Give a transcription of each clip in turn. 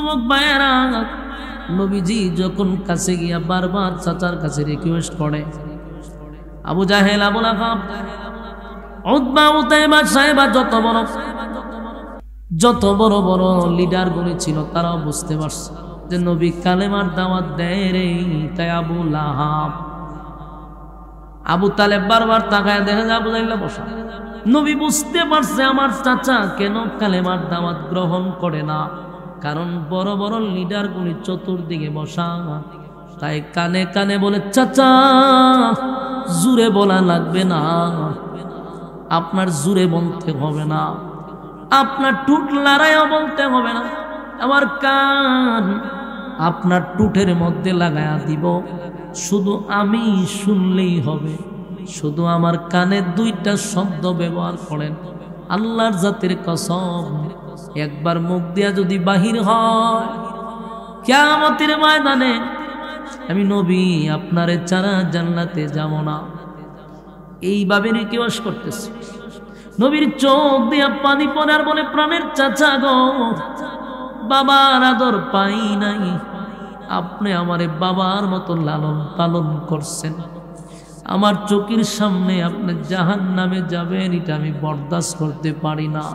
যুবক ভাইয়েরা, নবীজি যখন কাছে গিয়া বারবার চাচার কাছে রিকোয়েস্ট করে, আবু জাহেল, আবু লাহাব, উতবা, উতাইবা, সাইবা, যত বড় বড় লিডার গুলি ছিল, তারাও বুঝতে পারছে যে নবী কালেমার দাওয়াত দেয় রে। তাই আবু লাহাব, আবু তালেব বারবার তাকায় দেখে যে আবু জাহেল বসা। নবী বুঝতে পারছে আমার চাচা কেন কালেমার দাওয়াত গ্রহণ করে না, কারণ বড় বড় লিডার গুলি চতুর্দিকে বসা। তাই কানে কানে বলে, চাচা জুরে বলা লাগবে না, আপনার জুরে বলতে হবে না, আপনার টুট লড়াইও বলতে হবে না, আমার কান আপনার টুটের মধ্যে লাগায়া দিব, শুধু আমি শুনলেই হবে। শুধু আমার কানে দুইটা শব্দ ব্যবহার করেন, আল্লাহর জাতের কসম, একবার মুখ দিয়া যদি বাহির হয় কিয়ামতের ময়দানে আমি নবী আপনারে ছাড়া জান্নাতে যাব না। এইভাবে রিকোয়েস্ট করতেছে। নবীর চোখ দিয়া পানি পড়ে আর বলে, প্রাণের চাচা গো, বাবার আদর পাই নাই, আপনি আমারে বাবার মতো লালন পালন করছেন, আমার চোখের সামনে আপনি জাহান্নামে যাবেন, এটা আমি বরদাস্ত করতে পারি না।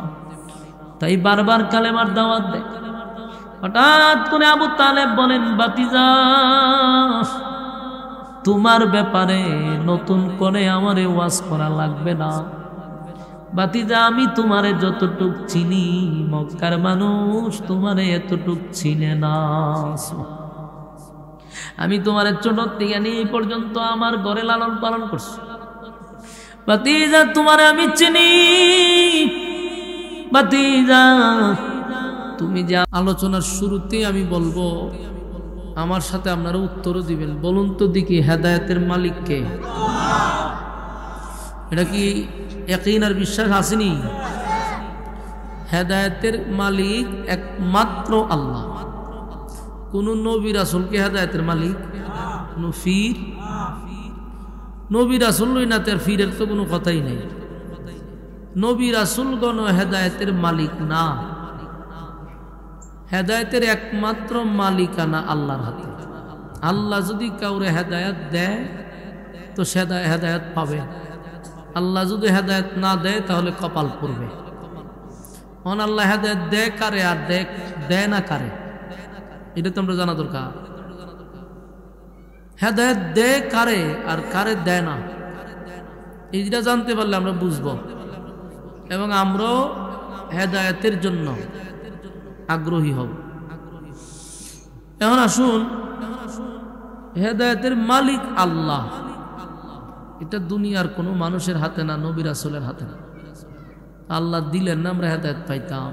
তাই বারবার কালেমার দাওয়াত দেয়। হঠাৎ করে আবু তালেব বলেন, বাতিজা, তোমার ব্যাপারে নতুন করে আমারে ওয়াজ করা লাগবে না। বাতিজা, আমি তোমারে যতটুক চিনি, মক্কার মানুষ তোমারে এতটুক চিনে না। আমি তোমারে ছোট থেকে নিয়ে এই পর্যন্ত আমার ঘরে লালন পালন করছি। বাতিজা, তোমারে আমি চিনি। বাতিজা, তুমি যা আলোচনার শুরুতে আমি বলবো, আমার সাথে আপনারা উত্তরও দিবেন। বলুন তো দেখি, হেদায়েতের মালিক কে? এটা কি ইয়াকিন আর বিশ্বাস আসেনি? হেদায়েতের মালিক একমাত্র আল্লাহ। কোন নবী রাসূল কে হেদায়েতের মালিক? কোন ফির? নবী রাসূল না, তার ফিরের তো কোনো কথাই নেই। নবী রাসূলগণ হেদায়েতের মালিক না, হেদায়েতের একমাত্র মালিকানা আল্লাহর হাতে। আল্লাহ যদি কাউরে হেদায়েত দেয় তো সে হেদায়েত পাবে, আল্লাহ যদি হেদায়েত না দেয় তাহলে কপাল পড়বে। অন আল্লাহ হেদায়েত দেয় কারে আর দেয় না কারে, এটা তো আমরা জানা দরকার। হেদায়েত দেয় কারে আর কারে দেয় না, এইটা জানতে পারলে আমরা বুঝবো এবং আমরাও হেদায়েতের জন্য আগ্রহী হব। এখন আসুন, হেদায়েতের মালিক আল্লাহ, এটা দুনিয়ার কোনো মানুষের হাতে না, নবী রাসূলের হাতে না। আল্লাহ দিলেন না আমরা হেদায়েত পাইতাম,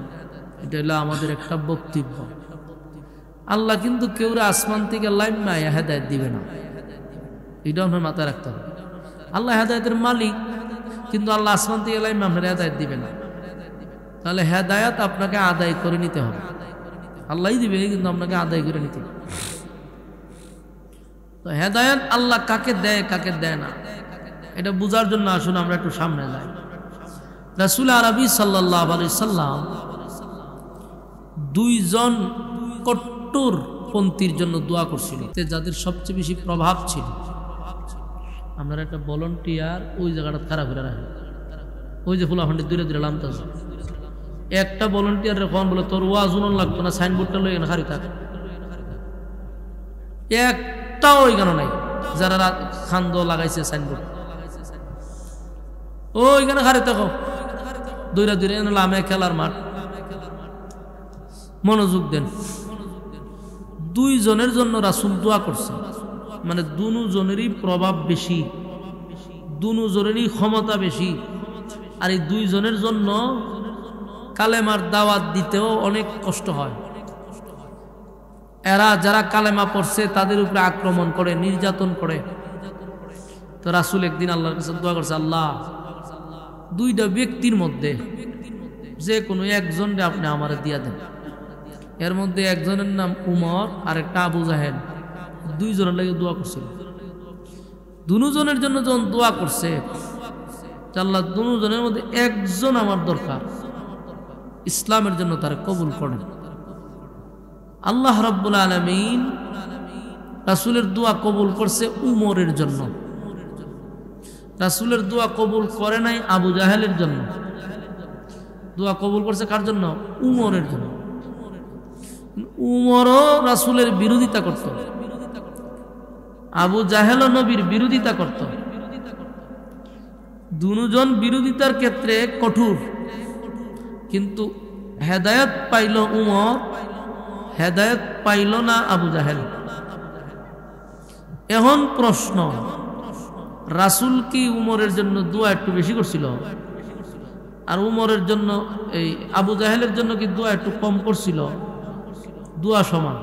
এটা হলো আমাদের একটা বক্তব্য। আল্লাহ কিন্তু কেউরে আসমান থেকে লাইমায়া হেদায়েত দিবে না, এটা আপনার মাথায় রাখতে হবে। আল্লাহ হেদায়েতের মালিক, কিন্তু আল্লাহ আসমান থেকে লাইমা আপনার হেদায়েত দিবে না। তাহলে হেদায়েত আপনাকে আদায় করে নিতে হবে। আল্লাহই দিবে, কিন্তু আপনাকে আদায় করে নিতে হবে। তো হেদায়েত আল্লাহ কাকে দেয় কাকে দেয় না, এটা বোঝার জন্য আসুন আমরা একটু সামনে যাই। রাসূল আরবি সাল্লাল্লাহু আলাইহি সাল্লাম দুইজন কট্টরপন্থীর জন্য দোয়া করছিলেন, যাদের সবচেয়ে বেশি প্রভাব ছিল। আপনারা একটা ভলান্টিয়ার ওই জায়গাটা খারাপ করে রাখেন, ওই যে ফুলাফান্ডি দূরে দূরে লামতেছে, একটা ভলান্টিয়ার রেখন বলে তোর ওয়াজ উনন লাগতো না, সাইনবোর্ডটা লই এখানে খারি থাক, একটাও ওইখানে নাই। যারা খান্দ লাগাইছে সাইনবোর্ড, ওইখানে খারি থাকো, দূরে দূরে লামে খেলার মাঠ, মনোযোগ দেন। দুইজনের জন্য রাসূল দোয়া করছে, মানে দুজনেরই প্রভাব বেশি, দুজনেরই ক্ষমতা বেশি, আর এই দুইজনের জন্য কালেমার দাওয়াত দিতেও অনেক কষ্ট হয়। এরা যারা কালেমা পড়ছে তাদের উপরে আক্রমণ করে, নির্যাতন করে। তো রাসূল একদিন আল্লাহর কাছে দোয়া করছে, আল্লাহ, দুইটা ব্যক্তির মধ্যে যে কোনো একজনকে আপনি আমারে দিয়া দেন। এর মধ্যে একজনের নাম উমর আর একটা আবু জাহেল, দুইজনের লাগে দোয়া করছিল। দুজনের জন্য যখন দোয়া করছে, আল্লাহ দুজনের মধ্যে একজন আমার দরকার, ইসলামের জন্য তারা কবুল করেন। আল্লাহ রাব্বুল আলামিন রাসূলের দোয়া কবুল করছে উমরের জন্য, রাসূলের দোয়া কবুল করে নাই আবু জাহেলের জন্য। দোয়া কবুল করছে কার জন্য? উমরের জন্য। উমরও রাসূলের বিরোধিতা করত, আবু জাহেলও নবীর বিরোধিতা করত। দুজন বিরোধিতার ক্ষেত্রে কঠোর, কিন্তু হেদায়েত পাইল উমর, হেদায়েত পাইল না আবু জাহেল। এখন প্রশ্ন, রাসূল কি উমরের জন্য দোয়া একটু বেশি করছিল, আর উমরের জন্য এই আবু জাহেলের জন্য কি দোয়া একটু কম করছিল? দোয়া সমান,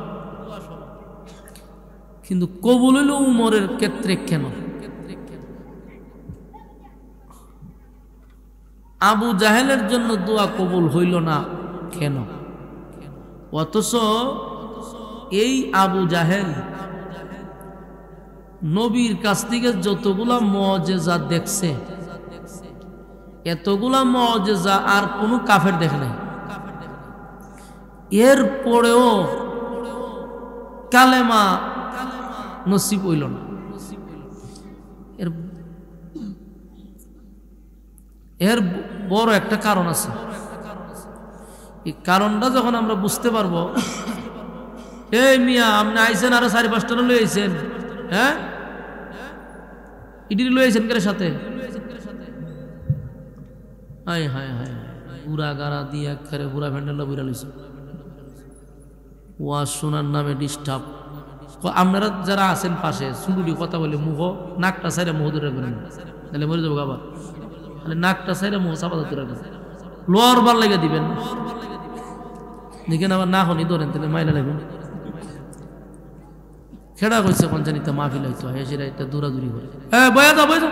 কিন্তু কবুল হইল উমরের ক্ষেত্রে কেন, আবু জাহেলের জন্য দোয়া কবুল হইল না কেন? অথচ এই আবু জাহেল নবীর কাছ থেকে যতগুলা মুআজিজা দেখছে, এতগুলা মুআজিজা আর কোনো কাফের দেখে নাই। এর পরেও কালেমা নসিব হইল না। এর বড় একটা কারণ আছে। এই কারণটা যখন আমরা বুঝতে পারবো, এই মিয়া আপনি আইছেন আরো 4-5টা লই আইছেন, হ্যাঁ ইডি লই আইছেন কার সাথে? হায় হায় হায়, পুরা গাড়া দিয়ে একেবারে পুরা ভ্যান্ডেল বুড়া লইছে, ওয়াজ শোনার নামে ডিস্টার্ব। আপনারা যারা আছেন পাশে সুলুডি কথা বলে মুখ নাকটা সাইরে মুখ ধরে রাখবেন, তাহলে মরে যাবো আবার। তাহলে নাকটা সাইরে মুখ চাপা ধরতে রাখবেন, লোয়ার বার লেগে দিবেন, দেখেন আবার না হনি ধরেন, তাহলে মাইলা লাগবেন। খেড়া কইছে পঞ্চানিতে মাহফিল হইতো, সেটা একটা দৌড়াদৌড়ি করে, হ্যাঁ বয়া যাও বয়া যাও।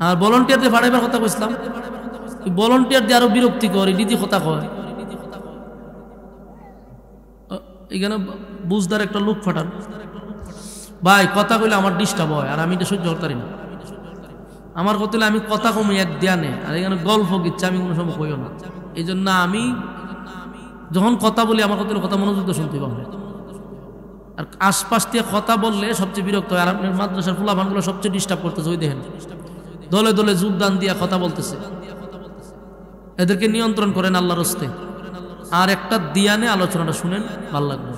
আর ভলান্টিয়ারদের ভাড়াইবার কথা কইছিলাম, ভলান্টিয়ার দিয়ে আরো বিরক্তি করে, নীতি কথা কয়। এখানে বুঝদার একটা লোক ফাটান, ভাই কথা কইলে আমার ডিস্টার্ব হয়, আর আমি এটা সহ্য করতে পারি না। আমার কথা আমি কথা কমে এক ধ্যানে, আর এখানে গল্প কিচ্ছে আমি কোনো সময় কইও না। এই জন্য আমি যখন কথা বলি আমার কথা মনোযোগ দিয়ে শুনতে পাবো। আর আশপাশ দিয়ে কথা বললে সবচেয়ে বিরক্ত হয়। আর আপনার মাদ্রাসার ফুলাভানগুলো সবচেয়ে ডিস্টার্ব করতেছে, ওই দেখেন দলে দলে যোগদান দিয়া কথা বলতেছে। এদেরকে নিয়ন্ত্রণ করেন আল্লাহর হস্তে। আর একটা দিয়ানে আলোচনাটা শুনেন, ভালো লাগবে।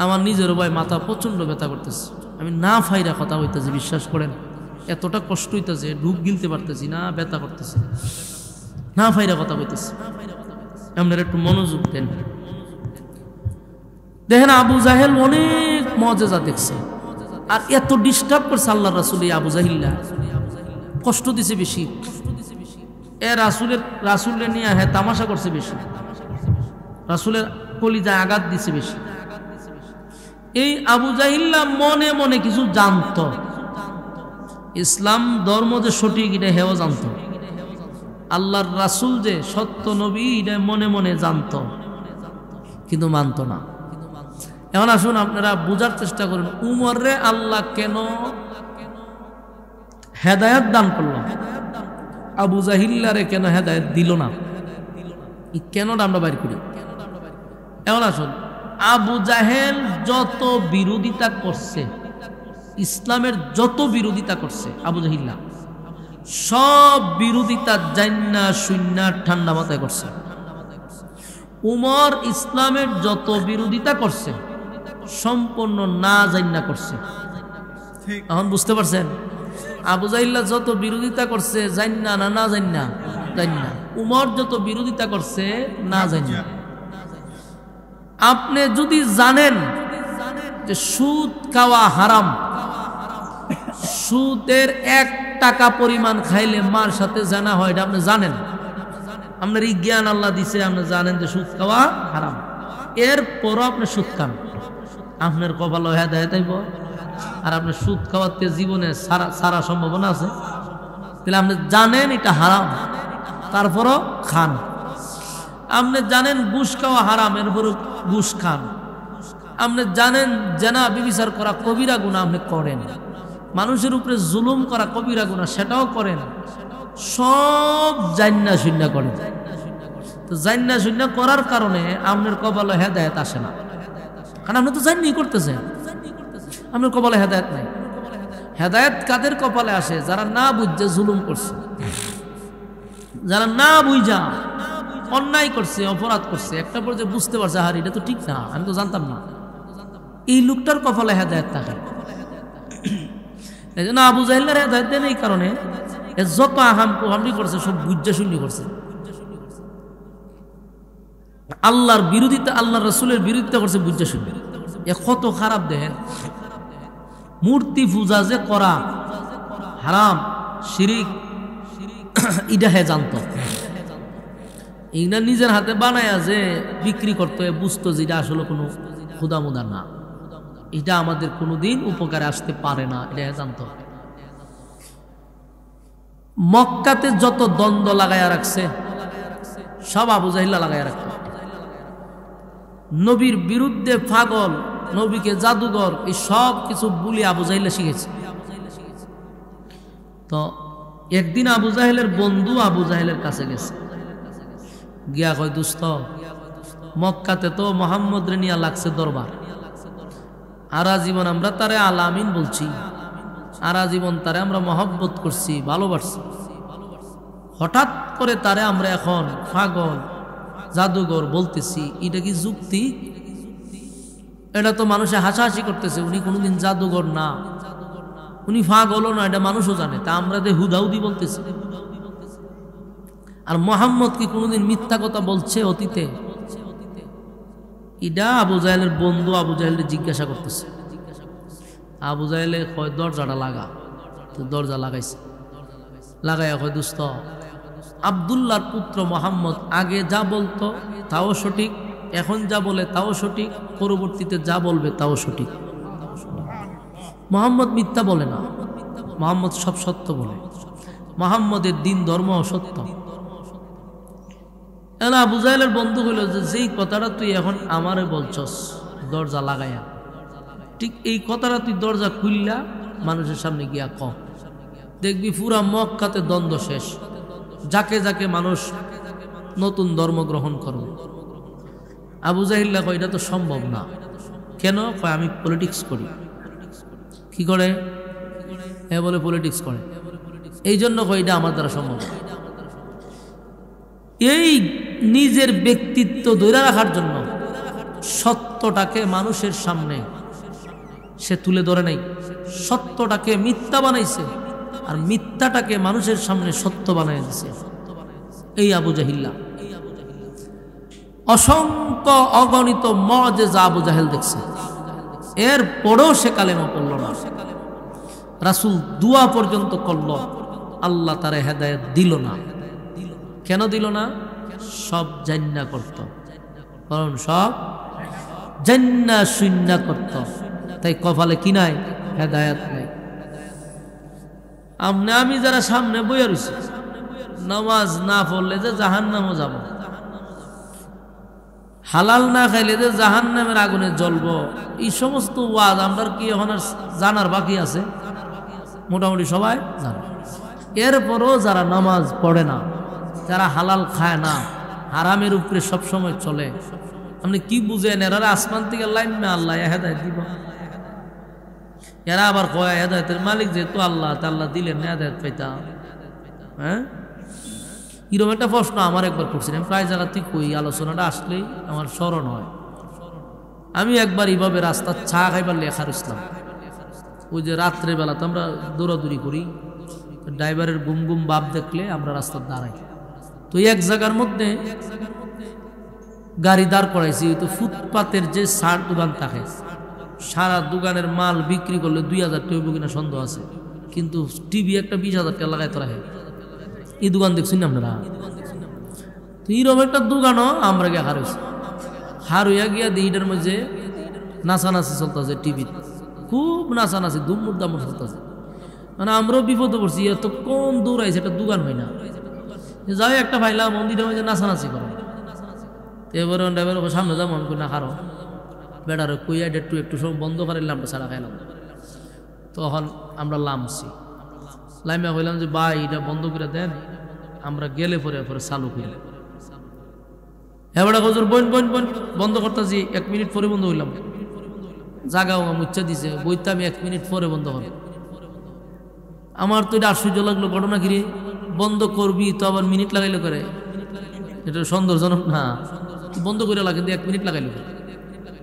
আমার নিজের ভাই মাথা প্রচন্ড ব্যথা করতেছে, আমি না ফাইরা কথা হইতেছি, বিশ্বাস করেন এতটা কষ্ট হইতেছে, ঢুক গিলতে পারতেছি না, ব্যথা করতেছে, না ফাইরা কথা হইতেছে। আপনারা একটু মনোযোগ দেন। দেখেন আবু জাহেল অনেক মুআজিজা দেখছে, আর এত ডিস্টার্ব করছে আল্লাহর রাসূল। এই আবু জাহিল্লা কষ্ট দিছে বেশি, এ রাসূলের নিয়ে হ্যাঁ তামাশা করছে বেশি, রাসূলের কলিজায় আঘাত দিছে বেশি। এই আবু জাহিল্লা মনে মনে কিছু জানতো, ইসলাম ধর্ম যে সঠিক এটা হেও জানতো, আল্লাহর রাসূল যে সত্য নবী এটা মনে মনে জানতো, কিন্তু মানতো না। এখন আসুন আপনারা বুঝার চেষ্টা করুন, উমরে আল্লাহ কেন হেদায়েত দান করল, আবু জাহিল্লারে কেন হেদায়েত দিল না? এই কেনটা আমরা বাইর করি। এখন আসুন, আবু জাহেল যত বিরোধিতা করছে, ইসলামের যত বিরোধিতা করছে আবু জাহিল্লা, সব বিরোধিতা জান্না শূন্যা ঠান্ডা মাথায় করছে। উমর ইসলামের যত বিরোধিতা করছে সম্পূর্ণ না জান্না করছে। এখন বুঝতে পারছেন, আবু জাহিল্লা যত বিরোধিতা করছে জান্না না না জান্না? জান্না। উমর যত বিরোধিতা করছে না জান্না। আপনি যদি জানেন যে সুদ খাওয়া হারাম, সুদের 1 টাকা পরিমাণ খাইলে মার সাথে জানা হয়, এটা আপনি জানেন, আপনার এই জ্ঞান আল্লাহ দিছে, আপনি জানেন যে সুদ খাওয়া হারাম, এরপরও আপনি সুদ খান, আপনার কপাল হেদায়েত হইব। আর আপনার সুদ খাওয়াতে জীবনে সারা সম্ভাবনা আছে, তাহলে আপনি জানেন এটা হারাম, তারপরও খান। আপনি জানেন ঘুষ খাওয়া হারাম, এরপরও ঘুষ খান। আপনি জানেন জেনা ব্যভিচার করা কবিরা গুনাহ, আপনি করেন। মানুষের উপরে জুলুম করা কবিরা গুনাহ, সেটাও করেন। সব জান্না শূন্য করেন। তো জান্না শূন্য করার কারণে আপনার কপালে হেদায়েত আসে না, কারণ আপনি তো জান্নি করতেছেন, আপনার কপালে হেদায়েত নাই। হেদায়েত কাদের কপালে আসে? যারা না বুঝে জুলুম করছে, যারা না বুঝা অন্যায় করছে, অপরাধ করছে, একটা পর্যায়ে বুঝতে পারছে হার এটা তো ঠিক না, আমি তো জানতাম না, এই লোকটার কপালে হেদায়েত থাকে। এই জন্য আবু জাহেলের হেদায়েত দেন এই কারণে, যত আহাম কুহামরি করছে সব বুঝা শূন্য করছে। আল্লাহর বিরোধিতা, আল্লাহ রসুলের বিরোধিতা করছে বুঝা শূন্য। এ কত খারাপ দেখেন। মূর্তি পূজা যে করা হারাম, শিরিক, এটা হে জানত। এইটা নিজের হাতে বানায়া যে বিক্রি করতে বুঝতো যে এটা আসলে কোনো খুদামুদা না, এটা আমাদের কোনোদিন উপকারে আসতে পারে না, এটা জানতো। মক্কাতে যত দ্বন্দ্ব লাগাইয়া রাখছে সব আবু জাহিল্লা লাগাইয়া রাখত। নবীর বিরুদ্ধে পাগল, নবীকে জাদুঘর, এই সব কিছু বলি আবু জাহিল্লা শিখেছে। তো একদিন আবু জাহেলের বন্ধু আবু জাহেলের কাছে গেছে, গিয়া কয়, দোস্ত, মক্কাতে তো মোহাম্মদ রে নিয়া লাগছে দরবার, আরা জীবন আমরা তারে আলামিন বলছি, আরা জীবন তারে আমরা মহব্বত করছি, ভালোবাসছি, হঠাৎ করে তারে আমরা এখন পাগল, জাদুঘর বলতেছি, এটা কি যুক্তি? এটা তো মানুষে হাসাহাসি করতেছে, উনি কোনোদিন জাদুঘর না, উনি পাগলও না, এটা মানুষও জানে, তা আমরা যে হুদাহুদি বলতেছি। আর মোহাম্মদ কি কোনোদিন মিথ্যা কথা বলছে অতীতে? এটা আবু জাহেলের বন্ধু আবু জাহেলের জিজ্ঞাসা করতেছে। আবু জাহেলে কয়, দরজাটা লাগা। তো দরজা লাগাইছে, লাগাইয়া কয়, দোস্ত, আব্দুল্লাহর পুত্র মোহাম্মদ আগে যা বলতো তাও সঠিক, এখন যা বলে তাও সঠিক, পরবর্তীতে যা বলবে তাও সঠিক। মোহাম্মদ মিথ্যা বলে না, মোহাম্মদ সব সত্য বলে, মোহাম্মদের দিন ধর্ম সত্য। আবু জাহেলের বন্ধু হইল যে, যেই কথাটা তুই এখন আমারে বলছস দরজা লাগাইয়া, ঠিক এই কথাটা তুই দরজা খুললা মানুষের সামনে গিয়া ক, দেখবি পুরা মক্কাতে দ্বন্দ্ব শেষ, যাকে যাকে মানুষ নতুন ধর্ম গ্রহণ করবে। আবু জাহিল্লা কয়, এটা তো সম্ভব না। কেন? কয়, আমি পলিটিক্স করি। কি করে? এ বলে পলিটিক্স করে, এই জন্য কয় এটা আমার দ্বারা সম্ভব। এই নিজের ব্যক্তিত্ব ধরে রাখার জন্য সত্যটাকে মানুষের সামনে সে তুলে ধরে নাই, সত্যটাকে মিথ্যা বানাইছে, আর মিথ্যাটাকে মানুষের সামনে সত্য বানাই দিছে। এই আবু জাহিল্লা অসংখ্য অগণিত মুআজিজা আবু জাহেল দেখছে, এর পরেও সে কালেমা পড়ল না। রাসূল দুয়া পর্যন্ত করল, আল্লাহ তারে হেদায়েত দিল না। কেন দিল না? সব জান্না করত, কারণ সব জান্না শূন্য করত, তাই কপালে কি নাই? হেদায়েত নাই। আমি যারা সামনে বইয়া রয়েছি, নামাজ না পড়লে যে জাহান্নামে যাব, হালাল না খাইলে যে জাহান্নামের আগুনে জ্বলব, এই সমস্ত ওয়াজ আমরা কি এখন আর জানার বাকি আছে? মোটামুটি সবাই জানে। এরপরও যারা নামাজ পড়ে না, যারা হালাল খায় না, হারামের উপরে সবসময় চলে, আপনি কি বুঝেন? এরা আসমান থেকে লাইন মে আল্লাহ হেদায়েত দিব, এরা আবার কয় হেদায়েতের মালিক যেহেতু আল্লাহ, তা আল্লাহ দিলেন না হেদায়েত পাইতাম। হ্যাঁ, এরকম একটা প্রশ্ন আমার একবার করছিলাম, প্রায় জায়গাতেই কই, আলোচনাটা আসলেই আমার স্মরণ হয়। আমি একবার এইভাবে রাস্তার চা খাইবার লেখা রইছিলাম, ওই যে রাত্রে বেলা তো আমরা দৌড়াদৌড়ি করি, ড্রাইভারের গুম গুম ভাব দেখলে আমরা রাস্তার দাঁড়াই। তো এক জায়গার মধ্যে গাড়ি দাঁড় করাইছি, তো ফুটপাতের যে সার দোকান থাকে, সারা দোকানের মাল বিক্রি করলে 2000 টাকা কিনা সন্দেহ আছে, কিন্তু টিভি একটা 20,000 টাকা লাগাই তোরা। এই দোকান দেখছি না আপনারা? তো এইরকম একটা দোকানও আমরা গিয়ে হার হইয়া গিয়া দিইটার মধ্যে নাচানাচি চলতেছে, টিভি খুব নাচানাচি দুমুর দামুর চলতেছে। মানে আমরাও বিপদে পড়ছি, এত কোন দৌড়াইছে, একটা দোকান হয় না, যাই একটা ভাইলা মন্দিরের মধ্যে নাচানাচি করে। এবারে ড্রাইভার সামনে যাবো, আমি না খারো বেড়ার কইয়া একটু সব বন্ধ করে লামটা ছাড়া খাইলাম। তখন আমরা লামছি, লাইমা কইলাম যে ভাই এটা বন্ধ করে দেন, আমরা গেলে পরে চালু করি। এবার হুজুর বোন বোন বোন বন্ধ করতেছি, 1 মিনিট পরে বন্ধ হইলাম। জাগাও মুচ্ছা দিছে, বইতে আমি 1 মিনিট পরে বন্ধ করব। আমার তো এটা আশ্চর্য লাগলো, ঘটনা কি রে, বন্ধ করবি তো আবার মিনিট লাগাইলো করে, এটা সৌন্দর্যজনক না। বন্ধ করে লাগে, কিন্তু 1 মিনিট লাগাইলো।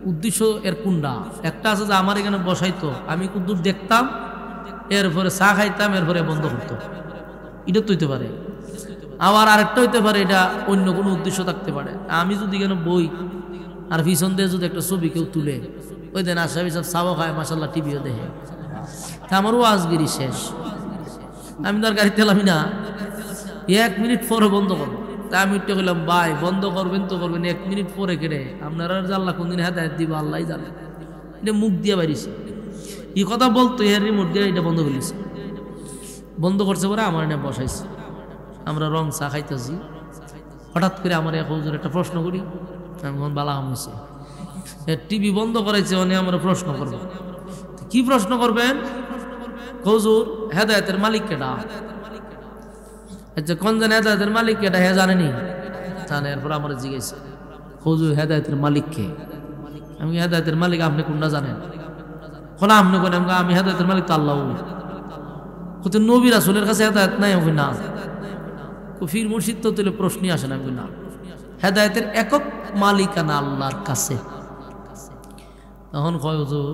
উদ্দেশ্য এর কোনটা? একটা আছে যে আমার এখানে বসাইতো, আমি কুদ্দুর দেখতাম, এরপরে চা খাইতাম, এরপরে বন্ধ করতো, এটা তো হইতে পারে। আবার আরেকটা হইতে পারে এটা অন্য কোনো উদ্দেশ্য থাকতে পারে। আমি যদি কেন বই আর পিছন দিয়ে যদি একটা ছবি কেউ তুলে, ওই দিন আসামি সব চাও খায়, মাসাল্লাহ টিভিও দেখে, তা আমারও আজগিরি শেষ। আমি তার গাড়ি তেলামি না, 1 মিনিট পরে বন্ধ করবো। তা আমি উঠতে গেলাম, ভাই বন্ধ করবেন তো করবেন, 1 মিনিট পরে কেড়ে আপনারা আল্লাহ কোনদিন হেদায়েত দিব আল্লাহ জানে। এটা মুখ দিয়ে বাড়িছে, এই কথা বলতো, এর রিমোট দিয়ে এটা বন্ধ করেছে। বন্ধ করছে পরে আমার এনে বসাইছে, আমরা রং চা খাইতেছি। হঠাৎ করে আমার এক হুজুর একটা প্রশ্ন করি, আমি বালা হয়েছে, টিভি বন্ধ করাইছে, মানে আমরা প্রশ্ন করবো। কি প্রশ্ন করবেন? হুজুর হেদায়েতের মালিক কেডা? আচ্ছা কোন জানে হেদায়েতের মালিক কেডা? হে জানেনি? জানে। এরপর আমার জিজ্ঞেস, হুজুর হেদায়েতের মালিক কে? আমি হেদায়েতের মালিক আপনি কোনটা জানেন? কোন আপনি কোন? আমি হেদায়েতের মালিক তো আল্লাহ। হতে নবী রাসূলের কাছে হেদায়েত নাই? আমি না। ফির মুর্শিদ তো তুলে প্রশ্নই আসে না। আমি না, হেদায়েতের একক মালিকানা আল্লাহর কাছে। তখন কয় হুজুর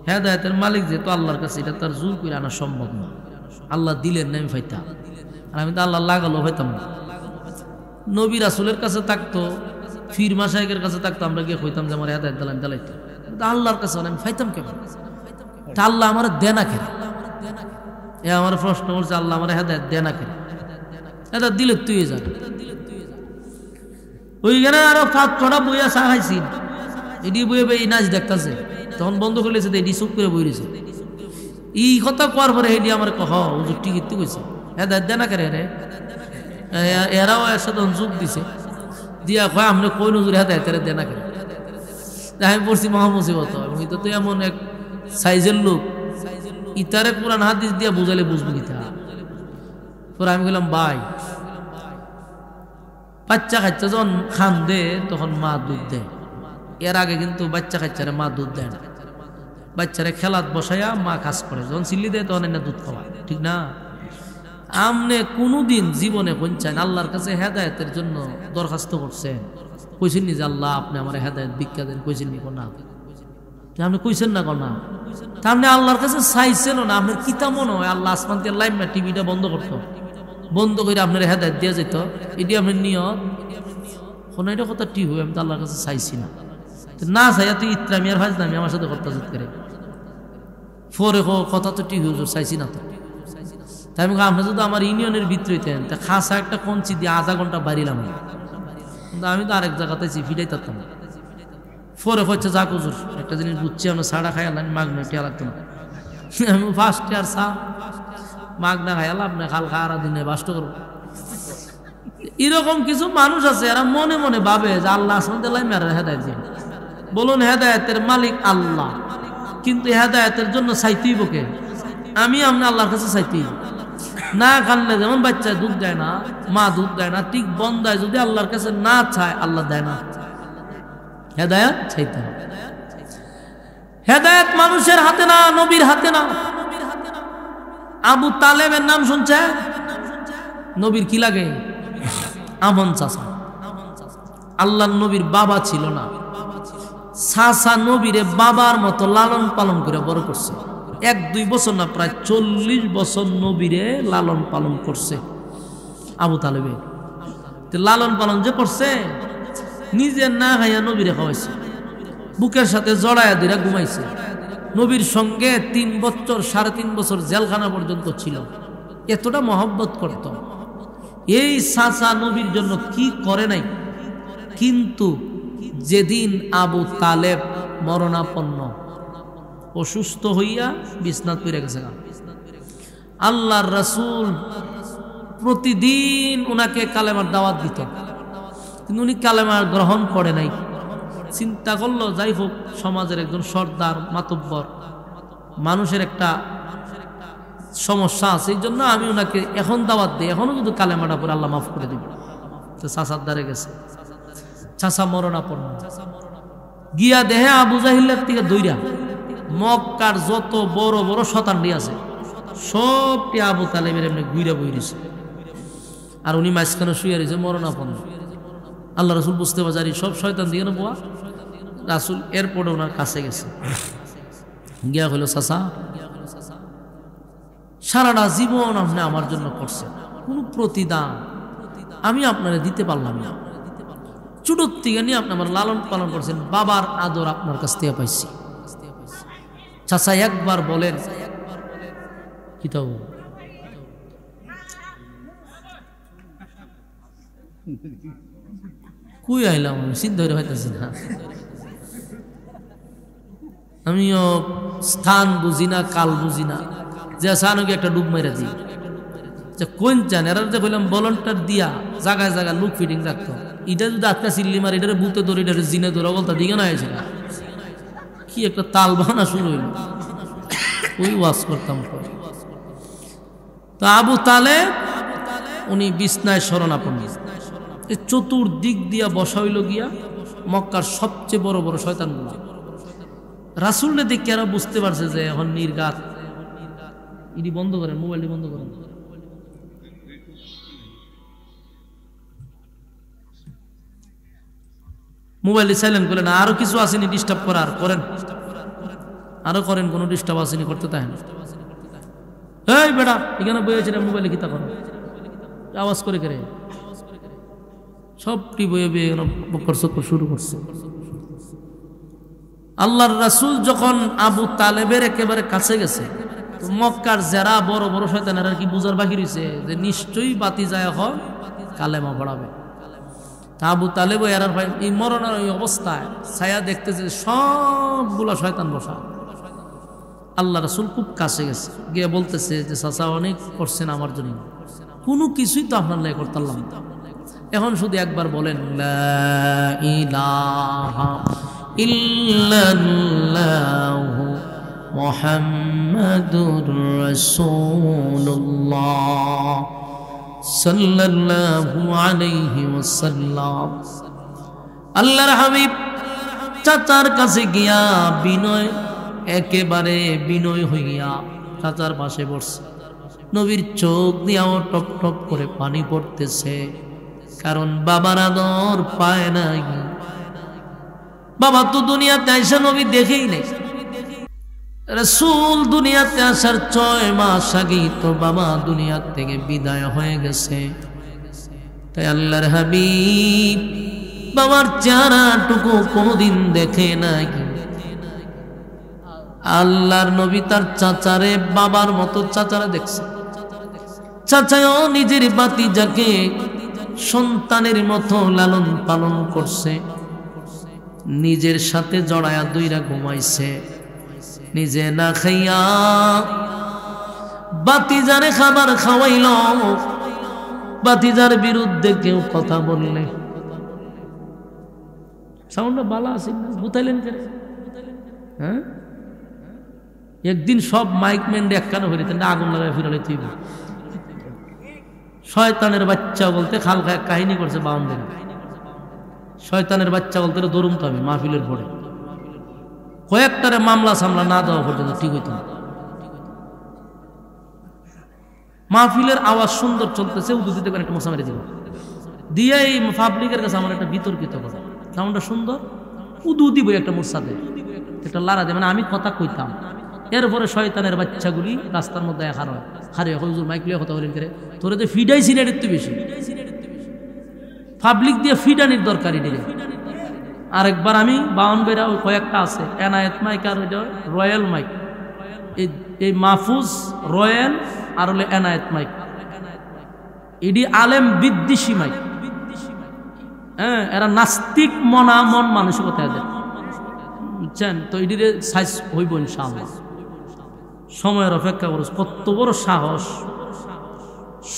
হেদায়েতের মালিক যেহেতু আল্লাহর কাছে, এটা তার জোর করে আনা সম্ভব না। আল্লাহ দিলেন না আমি পাইতাম, আর আমি তো আল্লাহ লাগালো পাইতাম না। নবী রাসূলের কাছে থাকতো, ফির মাশায়েখের কাছে থাকতো, আমরা গিয়ে কইতাম যে আমার হেদায়েত দিলেন দিলাইতো। আল্লাহর কাছে আমি পাইতাম কেমন? তা আল্লাহ আমার দেনা কেন? এ আমার প্রশ্ন করছে, আল্লাহ আমার হেদায়েত দেনা কেন? এটা দিলে তুই যা। ওইখানে আরো 5-6টা বইয়া চা খাইছি, এটি বইয়ে বই নাচ দেখতেছে। তখন বন্ধ করে লেছে, এটি চুপ করে বই রয়েছে। এই কথা কোয়ার পরে এটি আমার কহ হুজুর ঠিকই তো কইছে, হেদায়েত দেনা কেন রে? এরাও এর সাথে যোগ দিছে, দিয়া কয় আপনি কই হুজুর হেদায়েতের দেনা কেন? আমি পড়ছি মহামুসিবত, এবং এটা তো এমন এক সাইজের লোক, ইতারে কোরআন হাদিস দিয়া বুঝালে বুঝবো কিতা। পরে আমি বললাম, ভাই বাচ্চা কাচ্চা যখন খান দে তখন মা দুধ দেয়, এর আগে কিন্তু বাচ্চা কাচ্চারে মা দুধ দেয় না। বাচ্চারে খেলাত বসাইয়া মা কাজ করে, যখন চিল্লি দেয় তখন এনে দুধ খাওয়া, ঠিক না? আমনে কোনোদিন জীবনে পৌঁছায় আল্লাহর কাছে হেদায়েতের জন্য দরখাস্ত করছেন? কইছেন নি যে আল্লাহ আপনি আমার হেদায়েত ভিক্ষা দেন? কইছেন নি? কোনা আপনি কইছেন না? কোনা তা আপনি আল্লাহর কাছে চাইছেন না? আপনার কিতা মনে হয় আল্লাহ আসমান দিয়ে লাইন না টিভিটা বন্ধ করতো, বন্ধ করে আপনার হেদায়েত দেওয়া যেত? এটি আপনার নিয়ত? কোনো এটা কথা ঠিক হবে? আমি তো আল্লাহর কাছে চাইছি না। না চাইয়া তুই ইত্রামি আর ফাজলামি আমার সাথে করতে করে পরে কথা তো ঠিক হুজুর চাইছি না তো। তাই আমি আপনি যদি আমার ইউনিয়নের ভিতরে হইতেন, তা খাসা একটা কঞ্চি দিয়ে আধা ঘন্টা বাড়িলাম, কিন্তু আমি তো আরেক জায়গাতে ফিটাই থাকতাম। পরে হচ্ছে যাক হুজুর একটা জিনিস বুঝছি, আমরা সাড়া খাই আল্লাহ মাগ না টিয়া লাগতো না। আমি ফার্স্ট ইয়ার চা মাগ না খাই আল্লাহ আপনি খাল খারা দিনে বাস্ট করবো। এরকম কিছু মানুষ আছে, এরা মনে মনে ভাবে যে আল্লাহ হেদায়েত দিন। বলুন হেদায়েতের মালিক আল্লাহ, কিন্তু হেদায়েতের জন্য চাইতেই বকে আমি আপনি আল্লাহর কাছে চাইতেই না। খানলে যেমন বাচ্চায় দুধ দেয় না, মা দুধ দেয় না, ঠিক বন্দায় যদি আল্লাহর কাছে না চায় আল্লাহ দেয় না। হেদায়েত চাইতে হবে। হেদায়েত মানুষের হাতে না, নবীর হাতে না। আবু তালেবের নাম শুনছে? নবীর কি লাগে? আমন চাচা। আল্লাহ নবীর বাবা ছিল না, চাচা নবীরে বাবার মতো লালন পালন করে বড় করছে। 1-2 বছর না, প্রায় 40 বছর নবীরে লালন পালন করছে আবু তালেবে। লালন পালন যে করছে, নিজে না খাইয়া নবীরে খাওয়াইছে, বুকের সাথে জড়াইয়া দিরা ঘুমাইছে। নবীর সঙ্গে 3 বছর 3.5 বছর জেলখানা পর্যন্ত ছিল, এতটা মহব্বত করত। এই চাচা নবীর জন্য কি করে নাই। কিন্তু যেদিন আবু তালেব মরণাপন্ন, অসুস্থ হইয়া বিছনাত পড়ে গেছে, আল্লাহর রাসূল প্রতিদিন উনাকে কালেমার দাওয়াত দিত, কিন্তু উনি কালেমার গ্রহণ করে নাই। চিন্তা করলো যাই হোক সমাজের একজন সর্দার মাতব্বর মানুষের একটা সমস্যা আছে, এই জন্য আমি ওনাকে এখন দাওয়াত দিই, এখনো যদি কালেমাটা পরে আল্লাহ মাফ করে দিব। তো চাচার দ্বারে গেছে, চাচা মরণাপন্ন গিয়া দেহে আবু জাহিলের থেকে দইরা মক্কার যত বড় বড় শতান্ডি আছে সবটি আবু তালেবের এমনি গুইরা বইরেছে, আর উনি মাঝখানে শুয়ে রয়েছে মরণাপন্ন। আল্লাহ রাসূল বুঝতে পারি সব শয়তান দিয়ে বোয়া। রাসূল এরপরে ওনার কাছে গেছে, গিয়া হলো চাচা সারাটা জীবন আপনি আমার জন্য করছেন, কোনো প্রতিদান আমি আপনারে দিতে পারলাম না। ছোটোর থেকে নিয়ে আপনি আমার লালন পালন করছেন, বাবার আদর আপনার কাছ থেকে পাইছি। চাচা একবার বলেন কি তাও কুই আইলাম আমি চিন্তা করে হইতেছি না, আমিও স্থান বুঝি না কাল বুঝি না, যে সানুকে একটা ডুব মেরে দিই যে কোন চান এরা যে বললাম ভলান্টার দিয়া জায়গায় জায়গায় লুক ফিটিং রাখতো। এটা যদি আজকে চিল্লি মারি এটারে বুতে ধরে এটারে জিনে ধরে বলতা দিকে না হয়েছিল কি একটা তাল বাহানা শুরু হইল, ওই ওয়াজ করতাম। তো আবু তালেব উনি বিছনায় শরণাপন্ন, এই চতুর্দিক দিয়া বসা হইল গিয়া মক্কার সবচেয়ে বড় বড় শয়তানগুলো। রাসূলকে দেখে এরা বুঝতে পারছে যে এখন নির্ঘাত। ইডি বন্ধ করেন, মোবাইলটি বন্ধ করেন। মোবাইলটি সাইলেন্ট করেন। আরো কিছু আসেনি ডিস্টার্ব করার, করেন আরো করেন, কোনো ডিস্টার্ব আসেনি করতে তাই না। এই বেটা এখানে বইয়েছে মোবাইলে কিতা করো, আওয়াজ করে করে সবটি বয়ে বয়ে বকর চক্কর শুরু করছে। আল্লাহর রাসূল যখন আবু তালেবের একেবারে কাছে গেছে, তো মক্কার যারা বড় বড় শয়তানেরা কি বুঝার বাকি রয়েছে যে নিশ্চয়ই বাতি যায় হয় কালেমা পড়াবে। তা আবু তালেব এরার ভাই এই মরণের ওই অবস্থায় ছায়া দেখতেছে সবগুলা শয়তান বসা। আল্লাহ রাসূল খুব কাছে গেছে, গিয়ে বলতেছে যে চাচা অনেক করছেন আমার জন্য, কোনো কিছুই তো আপনার লাই করতে পারলাম না, এখন শুধু একবার বলেন লা ইলাহা ইল্লাল্লাহু মুহাম্মাদুর রাসূলুল্লাহ সাল্লাল্লাহু আলাইহি ওয়াসাল্লাম। আল্লাহর হাবিব চাচার কাছে গিয়া বিনয়, একেবারে বিনয় হইয়া চাচার পাশে বসছে। নবীর চোখ দিয়াও টপ টপ করে পানি পড়তেছে, কারণ বাবার আদর পায় নাই। বাবা তো দুনিয়াতে আইসা নবী দেখেই নাই, রাসূল দুনিয়াতে আসার 6 মাস আগেই তো বাবা দুনিয়া থেকে বিদায় হয়ে গেছে। তাই আল্লাহর হাবিব বাবার চেহারাটুকু কোনোদিন দেখে নাই। আল্লাহর নবী তার চাচারে বাবার মতো চাচারা দেখছে। চাচাও নিজের ভাতিজাকে সন্তানের মতো লালন পালন করছে, নিজের সাথে জড়ায়া দুইরা ঘুমাইছে, নিজে না খাইয়া ভাতিজারে খাবার খাওয়াইল। ভাতিজার বিরুদ্ধে কেউ কথা বললে সাউন্ডটা বালা আছে না, বুতাইলেন কেন? হ্যাঁ, একদিন সব মাইক ম্যান একখানা হইলে আগুন লাগাই ফিরালে তুই। শয়তানের বাচ্চা বলতে খালকা এক কাহিনী করছে বাউন্ডের। শয়তানের বাচ্চা বলতে দরুম তো আমি মাহফিলের পরে কয়েকটারে মামলা সামলা না দেওয়া পর্যন্ত ঠিক হইত না। মাহফিলের আওয়াজ সুন্দর চলতেছে, উদু দিতে পারে একটা মশা মেরে দিব দিয়ে এই পাবলিকের কাছে আমার একটা বিতর্কিত কথা, সাউন্ডটা সুন্দর, উদু দিব একটা মোরসাদে একটা লারা দেয়, মানে আমি কথা কইতাম। এরপরে শয়তানের বাচ্চাগুলি রাস্তার মধ্যে হারে হুজুর মাইক লিয়ে কথা বলেন করে, তোরে তো ফিডাই সিনারির তো বেশি, পাবলিক দিয়ে ফিডানির দরকারই নেই। আরেকবার আমি বাউন্ডেরা ওই কয়েকটা আছে এনায়েত মাইক আর রয়্যাল মাইক, এই মাহফুজ রয়্যাল আর হলে এনায়েত মাইক, এডি আলেম বিদ্বেষী মাইক। হ্যাঁ, এরা নাস্তিক মন মানসিকতা এদের, বুঝছেন? তো এটির সাইজ হইব ইনশাআল্লাহ, সময়ের অপেক্ষা করো। কত বড় সাহস,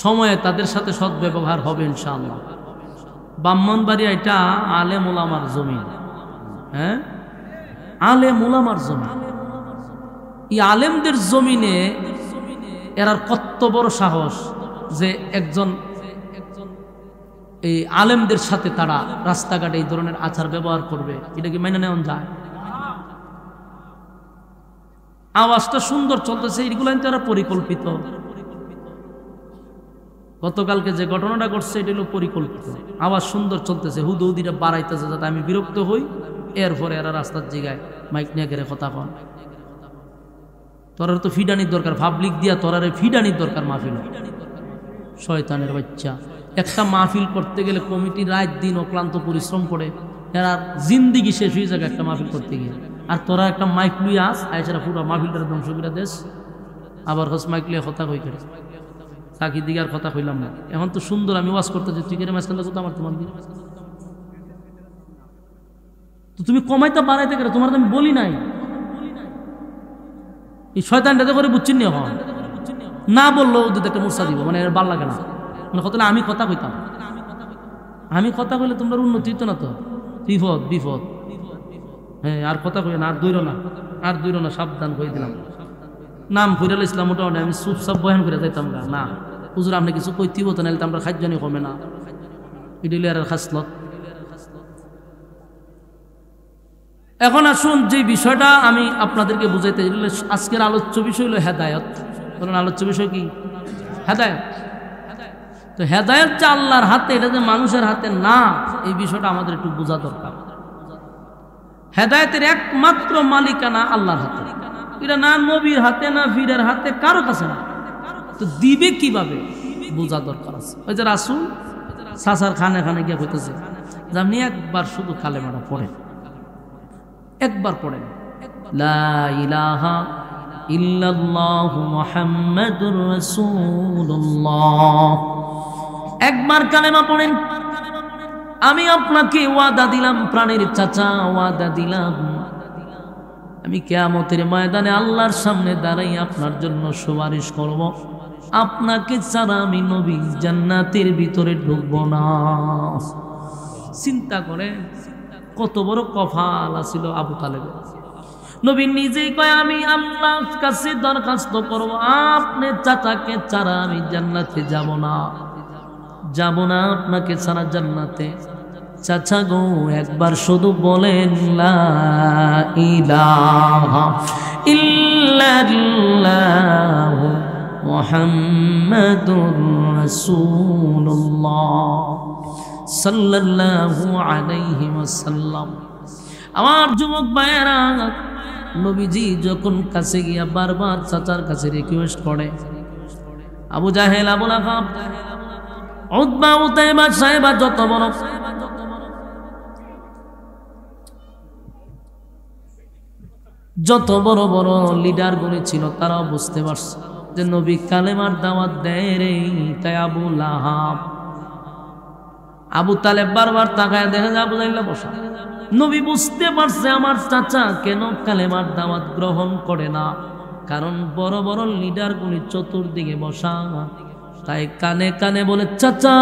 সময়ে তাদের সাথে সদ্ব্যবহার হবে ইনশাআল্লাহ। ব্রাহ্মণবাড়িয়া এটা আলেম ওলামার জমিন, হ্যাঁ আলেম ওলামার জমিন। এই আলেমদের জমিনে এরার কত বড় সাহস যে একজন এই আলেমদের সাথে তারা রাস্তাঘাটে এই ধরনের আচার ব্যবহার করবে, এটা কি মেনে নেওয়া যায়? আওয়াজটা সুন্দর চলতেছে, এগুলো তারা পরিকল্পিত। গতকালকে যে ঘটনাটা ঘটছে এটা হলো পরিকল্পিত। আওয়াজ সুন্দর চলতেছে, হুদুদিরা বাড়াইতেছে যাতে আমি বিরক্ত হই, এরপরে এরা রাস্তার জায়গায় মাইক নিয়ে গেলে কথা কন। তোরার তো ফিডানির দরকার, পাবলিক দিয়া তোরারে ফিডানির দরকার। মাহফিল শয়তানের বাচ্চা, একটা মাহফিল করতে গেলে কমিটি রাত দিন অক্লান্ত পরিশ্রম করে, এরা জিন্দিগি শেষ হয়ে যাবে একটা মাহফিল করতে গিয়ে। আর তোরা একটা মাইক লুই আস আইসারা পুরো মাহফিলটার ধ্বংস করে দেশ। আবার হস মাইক লিয়ে কথা কই করে চাকি দিকে আর কথা কইলাম না। এখন তো সুন্দর আমি ওয়াজ করতে তুই কেন মাঝখান কথা আমার তোমার তো তুমি কমাইতে বাড়াইতে গেলে তোমার তো আমি বলি নাই। এই শয়তানটাতে করে বুঝছেন নি, এখন না বললো ওদের একটা মূর্ছা দিব, মানে এর ভাল লাগে না। মানে কত আমি কথা কইতাম, আমি কথা কইলে তোমরা উন্নতি হতো না, তো বিপদ বিপদ। হ্যাঁ আর কথা কই না, আর দূর না, আর দূর না, সাবধান করে দিলাম। নাম ফিরাল ইসলাম মোটামুটি আমি চুপচাপ বয়ান করে যাইতাম না। হুজুর আপনি কিছু কইতেই হতো না, আমরা খাদ্যনি কমে না, এটা আর খাসলত। এখন আসুন যে বিষয়টা আমি আপনাদেরকে বুঝাইতে, আজকের আলোচ্য বিষয় হলো হেদায়ত। বলুন আলোচ্য বিষয় কি? হেদায়ত। তো হেদায়ত যে আল্লাহর হাতে, এটা যে মানুষের হাতে না, এই বিষয়টা আমাদের একটু বোঝা দরকার। হেদায়তের একমাত্র মালিকানা আল্লাহর হাতে, এটা না নবীর হাতে, না পীরের হাতে, কারো কাছে না। তো দিবে কিভাবে বোঝা দরকার আছে। ওই যে রাসূল সাসার খানে খানে গিয়ে হইতেছে যে আপনি একবার শুধু কালেমাটা পড়েন, একবার পড়েন লা ইলাহা ইল্লাল্লাহু মুহাম্মাদুর রাসূলুল্লাহ, একবার কালেমা পড়েন। আমি আপনাকে ওয়াদা দিলাম, প্রাণের চাচা ওয়াদা দিলাম, আমি কিয়ামতের ময়দানে আল্লাহর সামনে দাঁড়াই আপনার জন্য সুপারিশ করব, আপনাকে ছাড়া আমি নবী জান্নাতের ভিতরে ঢুকবো না। চিন্তা করে কত বড় কফাল আছিল আবু তালেবের। নবী নিজেই কয় আমি আল্লাহর কাছে দরখাস্ত করব, আপনি চাচাকে ছাড়া আমি জান্নাতে যাব না, যাব না আপনাকে ছাড়া জান্নাতে। চাচা গো একবার শুধু বলেন লা ইলাহা ইল্লাল্লাহু মুহাম্মাদুর রাসূলুল্লাহ সাল্লাল্লাহু আলাইহি ওয়াসাল্লাম। আমার যুবক ভাইয়েরা, নবীজি যখন কাছে গিয়া বারবার চাচার কাছে রিকোয়েস্ট করে, আবু জাহেল, আবু লাহাব, উতবা, উতাইবা, সাইবা, যত বড় বড় লিডার গুলি ছিল, তারাও বুঝতে পারছে যে নবী কালেমার দাওয়াত দেয় রে। তাই আবু লাহাব, আবু তালেব বারবার তাকায় দেখে যে আবু জাহেল বসা। নবী বুঝতে পারছে আমার চাচা কেন কালেমার দাওয়াত গ্রহণ করে না, কারণ বড় বড় লিডার গুলি চতুর্দিকে বসা। তাই কানে কানে বলে, চাচা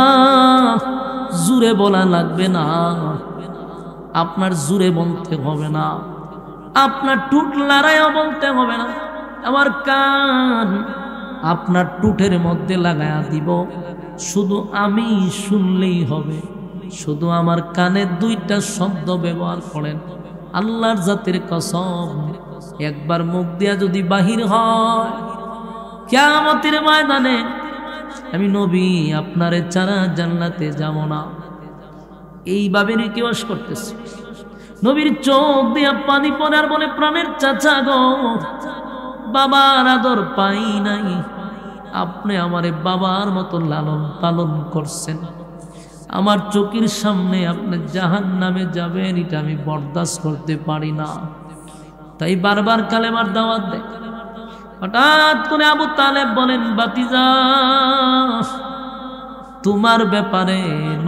জুরে বলা লাগবে না, আপনার জুরে বলতে হবে না, আপনার টুট লড়াইও বলতে হবে না, আমার কান আপনার টুটের মধ্যে লাগায়া দিব, শুধু আমি শুনলেই হবে। শুধু আমার কানে দুইটা শব্দ ব্যবহার করেন, আল্লাহর জাতের কসম, একবার মুখ দিয়া যদি বাহির হয় কিয়ামতের ময়দানে আমি নবী আপনারে ছাড়া জান্নাতে যাব না। এইভাবে রিকোয়েস্ট করতেছে। নবীর চোখ দিয়া পানি পড়ে আর বলে, প্রাণের চাচা গো, বাবার আদর পাই নাই, আপনি আমারে বাবার মতো লালন পালন করছেন, আমার চোখের সামনে আপনি জাহান্নামে যাবেন, এটা আমি বরদাস্ত করতে পারি না। তাই বারবার কালেমার দাওয়াত দেয়। হঠাৎ করে আবু তালেব বলেন, বাতিজা তোমার ব্যাপারে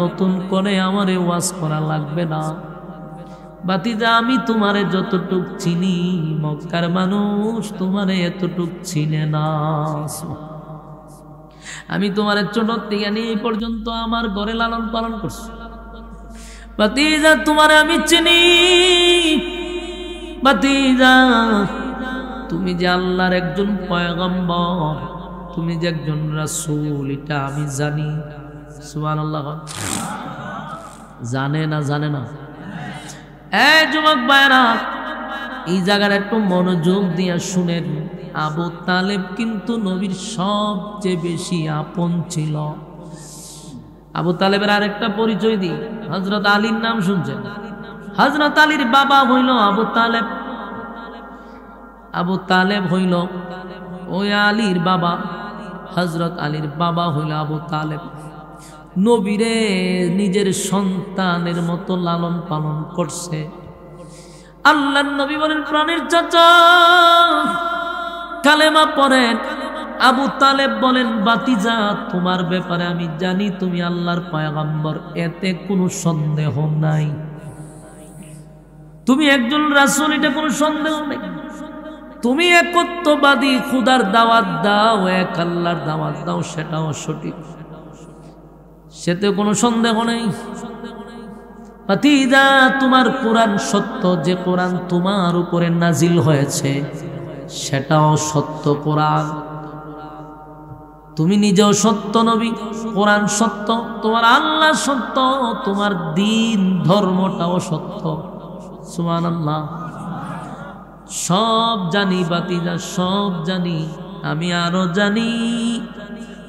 নতুন করে আমারে ওয়াজ করা লাগবে না, বাতিজা আমি তোমারে যতটুক চিনি, মক্কার মানুষ তোমারে এতটুক চিনে না। আমি তোমার ছোট থেকে নিয়ে এই পর্যন্ত আমার ঘরে লালন পালন করছি, বাতিজা তোমারে আমি চিনি। বাতিজা তুমি যে আল্লাহর একজন পয়গম্বর, তুমি যে একজন রাসূল, এটা আমি জানি। সুবহানাল্লাহ। জানে না জানে না? এই যুবক ভাইরা, এই জায়গার একটু মনোযোগ দিয়ে শুনেন। আবু তালেব কিন্তু নবীর সবচেয়ে বেশি আপন ছিল। আবু তালেবের আরেকটা পরিচয় দিই, হযরত আলীর নাম শুনছেন? হযরত আলীর বাবা হইল আবু তালেব। আবু তালেব হইল ওই আলীর বাবা, হযরত আলীর বাবা হইল আবু তালেব। নবীরে নিজের সন্তানের মতো লালন পালন করছে। আল্লাহর নবী বলেন, প্রাণের চাচা কালেমা পড়েন। আবু তালেব বলেন, বাতিজা তোমার ব্যাপারে আমি জানি তুমি আল্লাহর পয়গম্বর, এতে কোনো সন্দেহ নাই। তুমি একজন রাসূল, এটা কোনো সন্দেহ নেই। তুমি একত্ববাদী, খুদার দাওয়াত দাও, এক আল্লাহর দাওয়াত দাও, সেটাও সঠিক, সেতে কোনো সন্দেহ নেই। ভাতিজা তোমার কোরআন সত্য, যে কোরআন তোমার উপরে নাজিল হয়েছে সেটাও সত্য কোরআন। তুমি নিজেও সত্য নবী, কোরআন সত্য, তোমার আল্লাহ সত্য, তোমার দ্বীন ধর্মটাও সত্য। সুবহানাল্লাহ। সব জানি বাতিজা, সব জানি। আমি আরো জানি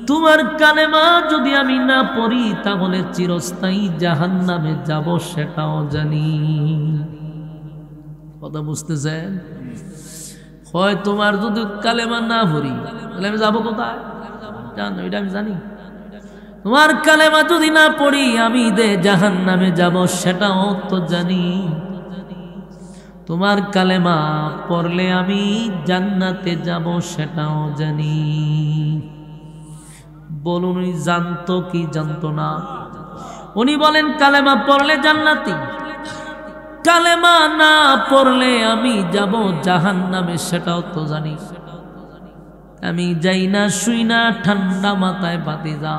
তোমার কালেমা যদি আমি না পড়ি তাহলে চিরস্থায়ী জাহান্নামে যাব, সেটাও জানি। কথা বুঝতেছেন? হয় তোমার যদি কালেমা না পড়ি তাহলে আমি যাবো কোথায় জানো? এটা আমি জানি। তোমার কালেমা যদি না পড়ি আমি জাহান্নামে যাব, সেটাও তো জানি। তোমার কালেমা পড়লে আমি জান্নাতে যাব, সেটাও জানি। বলুন, উনি জানতো কি জানতো না? উনি বলেন কালেমা পড়লে জান্নাতি, কালেমা না পড়লে আমি যাব জাহান্নামে, সেটাও তো জানি। আমি যাই না শুই না ঠান্ডা মাথায় বাতিজা,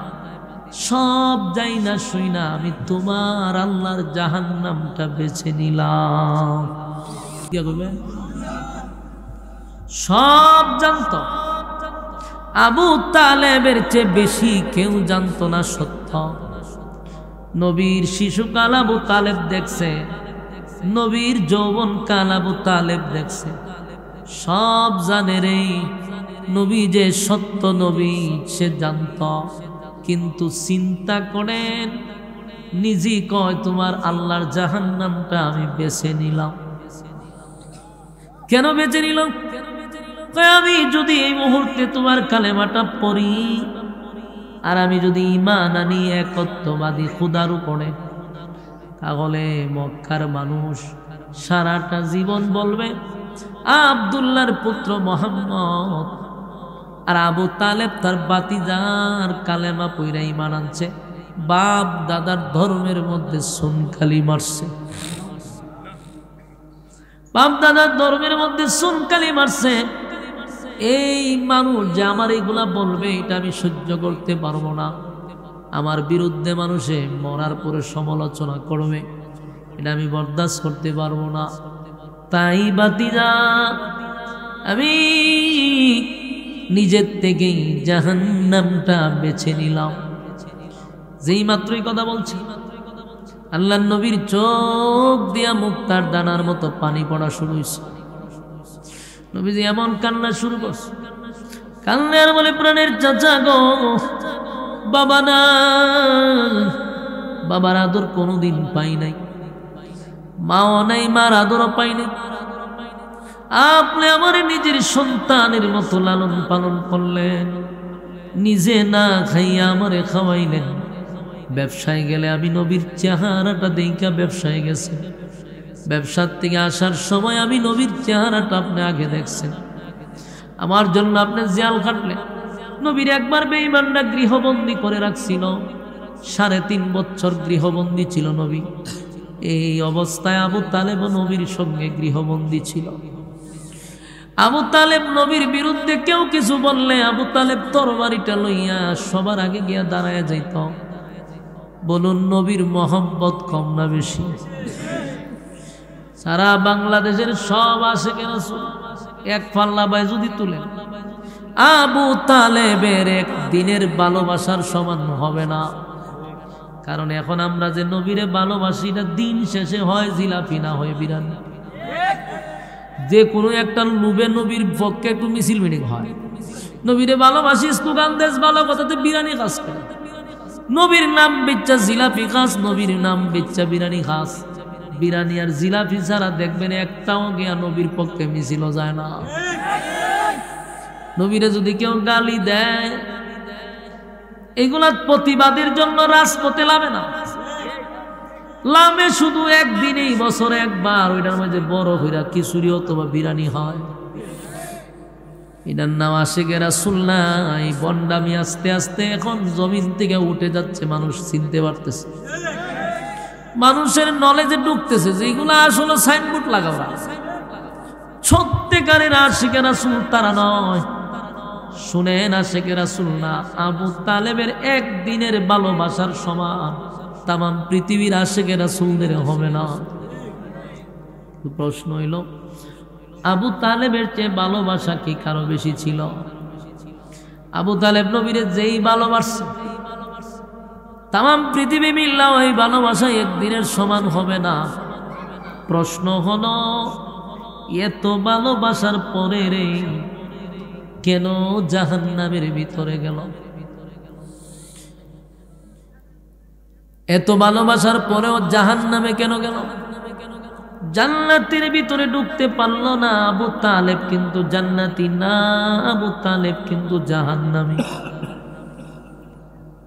সব যাই না শুই না, আমি তোমার আল্লাহর জাহান্নামটা বেছে নিলাম। কি করবে? সব জানতো। আবু তালেবের চেয়ে বেশি কেউ জানতো না সত্য। নবীর শিশুকাল আবু তালেব দেখছে, নবীর যৌবনকাল আবু তালেব দেখছে, সব জানে রে। নবী যে সত্য নবী সে জানত, কিন্তু চিন্তা করেন নিজেই কয় তোমার আল্লাহর জাহান্নামটা আমি বেছে নিলাম। কেন বেছে নিলাম? আমি যদি এই মুহূর্তে তোমার কালেমাটা পড়ি আর আমি যদি ঈমান আনি একত্ববাদী খুদার উপরে, তাহলে মক্কার মানুষ সারাটা জীবন বলবে আব্দুল্লাহর পুত্র মুহাম্মদ। আর আবু তালেব তার বাতিজার কালেমা পইরা ঈমান আনছে, বাপ দাদার ধর্মের মধ্যে সুনকালি মারছে, বাপ দাদার ধর্মের মধ্যে সুনকালি মারছে। এই মানুষ যে আমার এইগুলা বলবে এটা আমি সহ্য করতে পারবো না, আমার বিরুদ্ধে মানুষে মরার পরে সমালোচনা করবে, এটা আমি বরদাস্ত করতে পারবো না। তাই বাতিজা আমি নিজের থেকেই জাহান্নামটা বেছে নিলাম। যেই মাত্রই কথা বলছি আল্লাহর নবীর চোখ দিয়া মুক্তার দানার মতো পানি পড়া শুরু হয়েছে। নবীজি এমন কান্না শুরু করছে, কান্না আর বলে, প্রাণের চাচা গো, বাবা না, বাবার আদর কোনোদিন পাই নাই, মাও নাই, মার আদরও পাই নাই। আপনি আমার নিজের সন্তানের মতো লালন পালন করলেন, নিজে না খাইয়া আমারে খাওয়াইলেন। ব্যবসায় গেলে আমি নবীর চেহারাটা দেখা ব্যবসায় গেছে, ব্যবসার থেকে আসার সময় আমি নবীর চেহারাটা আপনি আগে দেখছেন। আমার জন্য আপনি জিয়াল কাটলেন। নবীর একবার বেঈমানরা গৃহবন্দী করে রাখছিল, 3.5 বছর গৃহবন্দী ছিল নবী। এই অবস্থায় আবু তালেব নবীর সঙ্গে গৃহবন্দী ছিল। আবু তালেব নবীর বিরুদ্ধে কেউ কিছু বললে আবু তালেব তরবারিটা লইয়া সবার আগে গিয়া দাঁড়ায় যাইত। বলুন, নবীর মহব্বত কম না বেশি? সারা বাংলাদেশের সব আশিকে রাসূল এক পাল্লা বাই যদি তুলেন, আবু তালেবের এক দিনের ভালোবাসার সমান হবে না। কারণ এখন আমরা যে নবীরে ভালোবাসি না, দিন শেষে হয় জিলাপি না হয় বিরিয়ানি। যে কোনো একটা লোভে নবীর পক্ষে একটু মিছিল মিটিং হয়। নবীরে ভালোবাসি স্লোগান দেশ ভালো কথাতে বিরিয়ানি খাস করে, নবীর নাম বেচ্চা জিলাপি খাস, নবীর নাম বেচ্চা বিরিয়ানি খাস। বিরিয়ানি আর জিলাপি ছাড়া দেখবেন একটাও গিয়া নবীর পক্ষে মিছিল যায় না। নবীরে যদি কেউ গালি দেয়, এগুলা প্রতিবাদের জন্য রাজপথে লাভে না, লামে শুধু একদিনেই বছরে একবার ওইটার মধ্যে বড় হইরা খিচুড়ি অথবা বিরিয়ানি হয়। এটার নাম আশিকে রাসূল নাই। বন্ডামি আস্তে আস্তে এখন জমিন থেকে উঠে যাচ্ছে, মানুষ চিনতে পারতেছে, মানুষের নলেজে ঢুকতেছে যে এগুলা আসলে সাইনবোর্ড লাগাওয়া। সত্যিকারের আশিকে রাসূল তারা নয়। শুনেন, আশিকে রাসূল না, আবু তালেবের একদিনের ভালোবাসার সমান তাম পৃথিবীর আশিকে রাসূলদের হবে না। প্রশ্ন হইল, আবু তালেবের চেয়ে ভালোবাসা কি কারো বেশি ছিল? আবু তালেব নবীরে যেই ভালোবাসছে, তাম পৃথিবী মিল্লাও এই ভালোবাসা একদিনের সমান হবে না। প্রশ্ন হলো, এত ভালোবাসার পরে রে কেন জাহান্নামের ভিতরে গেল? এত ভালোবাসার পরেও জাহান্নামে কেন গেল? জান্নাতের ভিতরে ঢুকতে পারল না। আবু তালেব কিন্তু জান্নাতি না, আবু তালেব কিন্তু জাহান্নামী।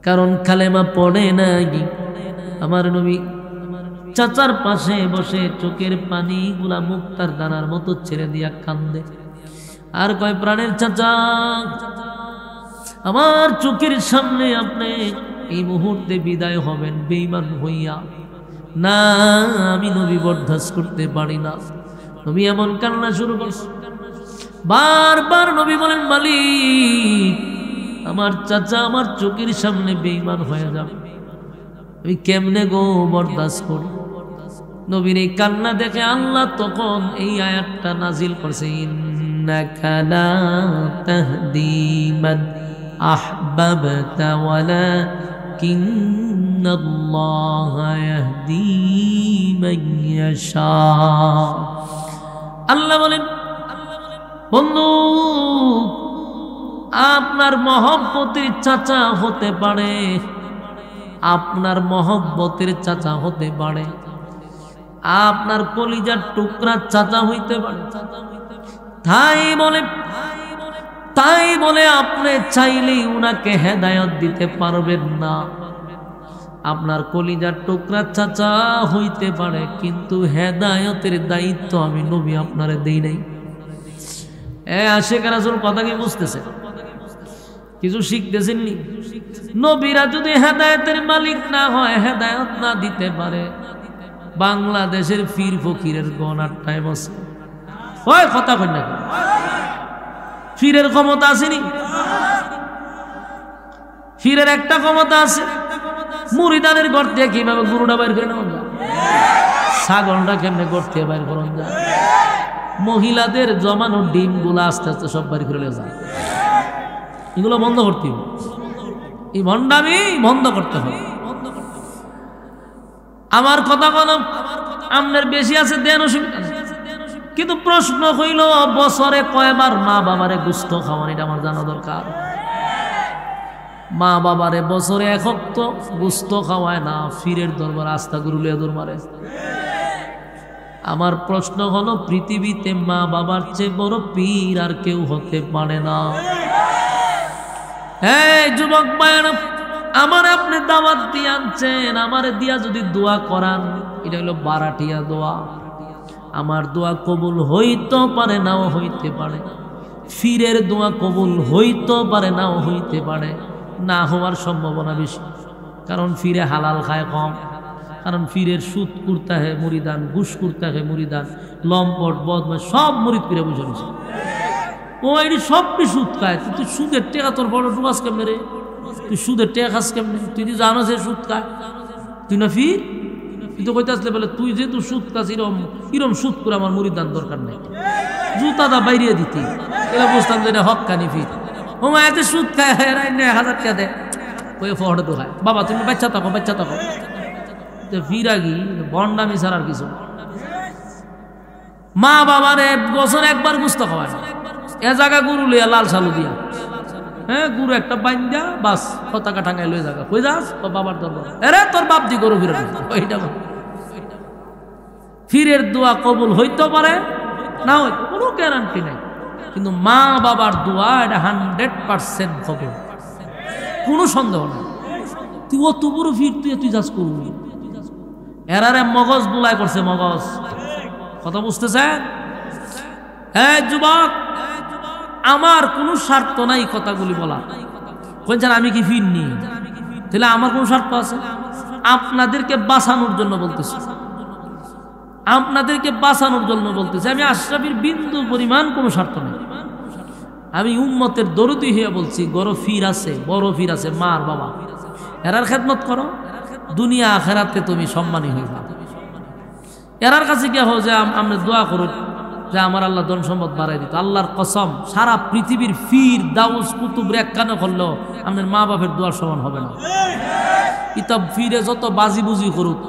কারণ কালেমা পড়ে নাই। আমার নবী চাচার পাশে বসে চোখের পানিগুলা মুক্তার দানার মতো ছেড়ে দিয়া কান্দে, আর কয়, প্রাণের চাচা, আমার চোখের সামনে আপনি এই মুহূর্তে বিদায় হবেন বেঈমান হইয়া। না, আমি নবী বরদাস্ত করতে পারি না। নবী এমন কান্না শুরু করছে, বারবার নবী বলেন, মালিক, আমার চাচা আমার চোখের সামনে বেঈমান হয়ে যাবে, আমি কেমনে গো বরদাস্ত করি? নবীর এই কান্না দেখে আল্লাহ তখন এই আয়াতটা নাজিল করছে, ইন্নাকা লা তাহদি মান আহবাবতা ওয়ালাকিন্নাল্লাহা ইয়াহদি মান ইয়াশা। আল্লাহ বলেন, বন্ধু, আপনার মহব্বতের চাচা হতে পারে, আপনার মহব্বতের চাচা হতে পারে, আপনার কলিজার টুকরা চাচা হইতে পারে। তাই বলে আপনি চাইলেই উনাকে হেদায়েত দিতে পারবেন না। আপনার কলিজার টুকরা চাচা হইতে পারে, কিন্তু হেদায়েতের দায়িত্ব আমি নবী আপনারে দেই নাই। আশিক রাসূল কথা কি বুঝতেছে? কিছু শিখতেছেননি? নবীরা যদি হেদায়েতের মালিক না হয়, হেদায়েত না দিতে পারে, বাংলাদেশের পীর ফকিরের গণার টাইম আছে। ওই কথা কই না, পীরের ক্ষমতা আসেনি? পীরের একটা ক্ষমতা আছে, মুরিদানের ঘর থেকে কিভাবে গরুটা বাইর করে নেওয়া যায়, ছাগলটা কেমনে ঘর থেকে বাইর করা যায়, মহিলাদের জমানো ডিম গুলা আস্তে আস্তে সব বাইর করে যায়। এগুলো বন্ধ করতে হবে, এই ভণ্ডামি বন্ধ করতে হবে। আমার কথা বলো, আপনার বেশি আছে দেন, অসুবিধা নেই, কিন্তু প্রশ্ন হইল, বছরে কয়বার মা বাবারে গোস্ত খাওয়ান, এটা আমার জানা দরকার। মা বাবারে বছরে এক হপ্ত গোস্ত খাওয়ায় না, ফিরের দরবার আস্থা গুরুলিয়া দৌড় মারে। আমার প্রশ্ন হলো, পৃথিবীতে মা বাবার চেয়ে বড় পীর আর কেউ হতে পারে না। এই যুবক ভাইরা, আমার আপনি দাওয়াত দিয়ে আনছেন, আমার দিয়া যদি দোয়া করান, এটা হলো বারাটিয়া দোয়া। আমার দোয়া কবুল হইতে পারে, নাও হইতে পারে। ফিরের দোয়া কবুল হইতে পারে, নাও হইতে পারে, না হওয়ার সম্ভাবনা বেশি। কারণ ফিরে হালাল খায় কম, কারণ ফিরের সুদ করতে হয় মুরিদান, ঘুষ করতে হয় মুরিদান, লম্পট বদমাশ সব মুরিদ করে বুঝে নিছে। ও এটি সবটি সুদ খায়, তুই সুদের টেকা তোর বড় ডুবাস কেমনে রে? তুই সুদের টেকা খাস কেমনে? তুই তো জানো যে সুদ খায়, তুই না ফির? তুই তো কইতে আসলে বলে, তুই যেহেতু সুদ খাস, এরম সুদ করে আমার মুরিদান দরকার নেই, জুতাটা বাইরিয়ে দিতে, এরা বুঝতাম যে এটা হক কানি ফির। ও মা এতে সুদ খায়, 1000 টাকা দেয়, ওই ফহড়ে তো খায় বাবা তুমি বাচ্চা থাকো ফিরাগি বন্ডামি ছাড়া আর কিছু। মা বাবার বছর একবার গুস্ত খাওয়ায় এ জায়গা গুরু লিয়া লাল সালু দিয়া হ্যাঁ গুরু একটা বাইন্দা বাস পতাকা টাঙ্গাই লয়ে জায়গা কই যাস ও বাবার দরবার আরে তোর বাপ দি গরু ফিরে ওইটা ফিরের দোয়া কবুল হইতে পারে না হইতো কোনো গ্যারান্টি নাই, কিন্তু মা বাবার দোয়া এটা 100% কবুল, কোনো সন্দেহ নেই। তুই অত বড় ফির তুই যাস করবি এরারে মগজ বুলাই করছে মগজ, কথা বুঝতেছেন? হ্যাঁ যুবক, আমার কোনো স্বার্থ নাই কথাগুলি বলা। বলছেন আমি কি ফিরনি, তাহলে আমার কোন স্বার্থ আছে? আপনাদেরকে বাঁচানোর জন্য বলতেছি, আপনাদেরকে বাঁচানোর জন্য বলতেছি। আমি আশরাফির বিন্দু পরিমাণ কোনো স্বার্থ নেই। আমি উম্মতের দরদি হয়ে বলছি, বড় ফির আছে মার বাবা, এরার খেদমত করো, দুনিয়া আখেরাতে তুমি সম্মানী হইবা। এরার কাছে গিয়ে হো যে আমরা দোয়া করো যে আমার আল্লাহ ধন সম্পদ বাড়াই দিত। আল্লাহর কসম, সারা পৃথিবীর ফির দাউস কুতুব এক কানে করলেও আপনার মা বাপের দোয়ার সমান হবে না। ইতা ফিরে যত বাজি বুজি করুক,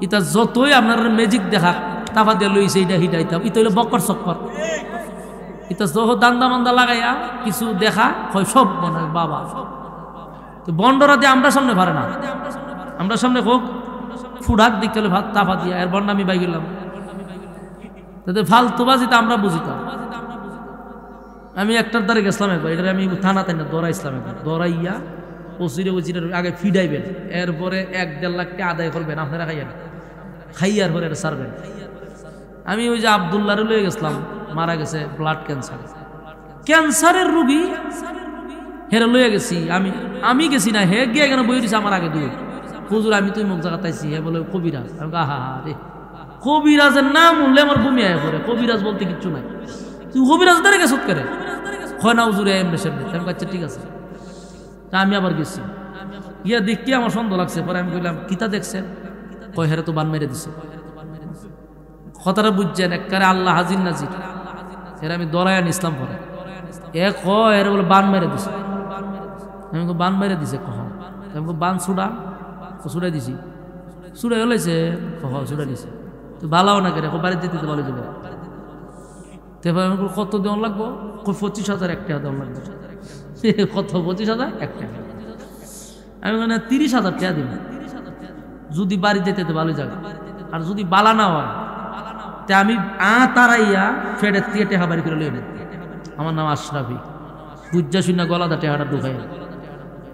ইতা যতই আপনার ম্যাজিক দেখা তাফা দিয়ে লইছে এইটা হিটাইতাম, ইতা হইলে বক্কর চক্কর। ইতা যত দান্দা মান্দা লাগাইয়া কিছু দেখা হয় সব মনে হয় বাবা। তো বন্ডরা দিয়ে আমরা সামনে পারে না, আমরা সামনে হোক ফুডাক দিক গেলে ভাত তাফা দিয়া এর বন্ড আমি বাই গেলাম, তাদের ফালতু বাজিতে আমরা বুঝিতাম। আমি একটার দ্বারে গেছিলাম একবার, এটা আমি থানাতে না দৌড়াইছিলাম একবার, দৌড়াইয়া ওসিরে আগে ফিডাইবেন, এরপরে 1-1.5 লাখ টাকা আদায় করবেন আপনারা খাইয়ার পরে এটা সারবেন। আমি ওই যে আবদুল্লাহ লয়ে গেছিলাম, মারা গেছে ব্লাড ক্যান্সারের রুগী, হেরে লয়ে গেছি আমি গেছি না, হে গিয়ে কেন বই দিছে আমার আগে দুই হুজুর আমি তুই মুখ জায়গা তাইছি। হে বলে কবিরাজ। আমি হা রে, কবিরাজের নাম উঠলে আমার ভূমি আয় করে, কবিরাজ বলতে কিচ্ছু নাই, তুই কবিরাজ দাঁড়ে গেছ করে হয় না হুজুরে এমনি সেমনি। আমি কাছে ঠিক আছে, তা আমি আবার গেছি, ইয়া দেখতে আমার সন্দেহ লাগছে। পরে আমি বললাম কিতা দেখছেন? কয় হেরে তো বান মেরে দিছে। কথাটা বুঝছেন? একবারে আল্লাহ হাজির নাজির। এরা আমি দরায়ান ইসলাম পরে এর বলে বান মেরে দিছে। আমি বান মেরে দিছে কহ, আমি বান ছুড়াই দিছি, ছুড়াই হলেছে কহ ছুড়াই দিছে। তো ভালো না করে বাড়িতে দিতে ভালো যাবে। কত দেওয়ান লাগবো? 25,000 একটা দেওয়ান লাগবে। কত 25,000 একটা? আমি 30,000 টাকা দিব যদি বাড়ি যেতে ভালো জায়গা। আর যদি বালা না হয় তা আমি তারাইয়া ফেডের দিয়ে টেহা বাড়ি করে লইলেন। আমার নাম আশরাফি, বুঝা শুনে গলাদা টেহাটা ঢুকাই।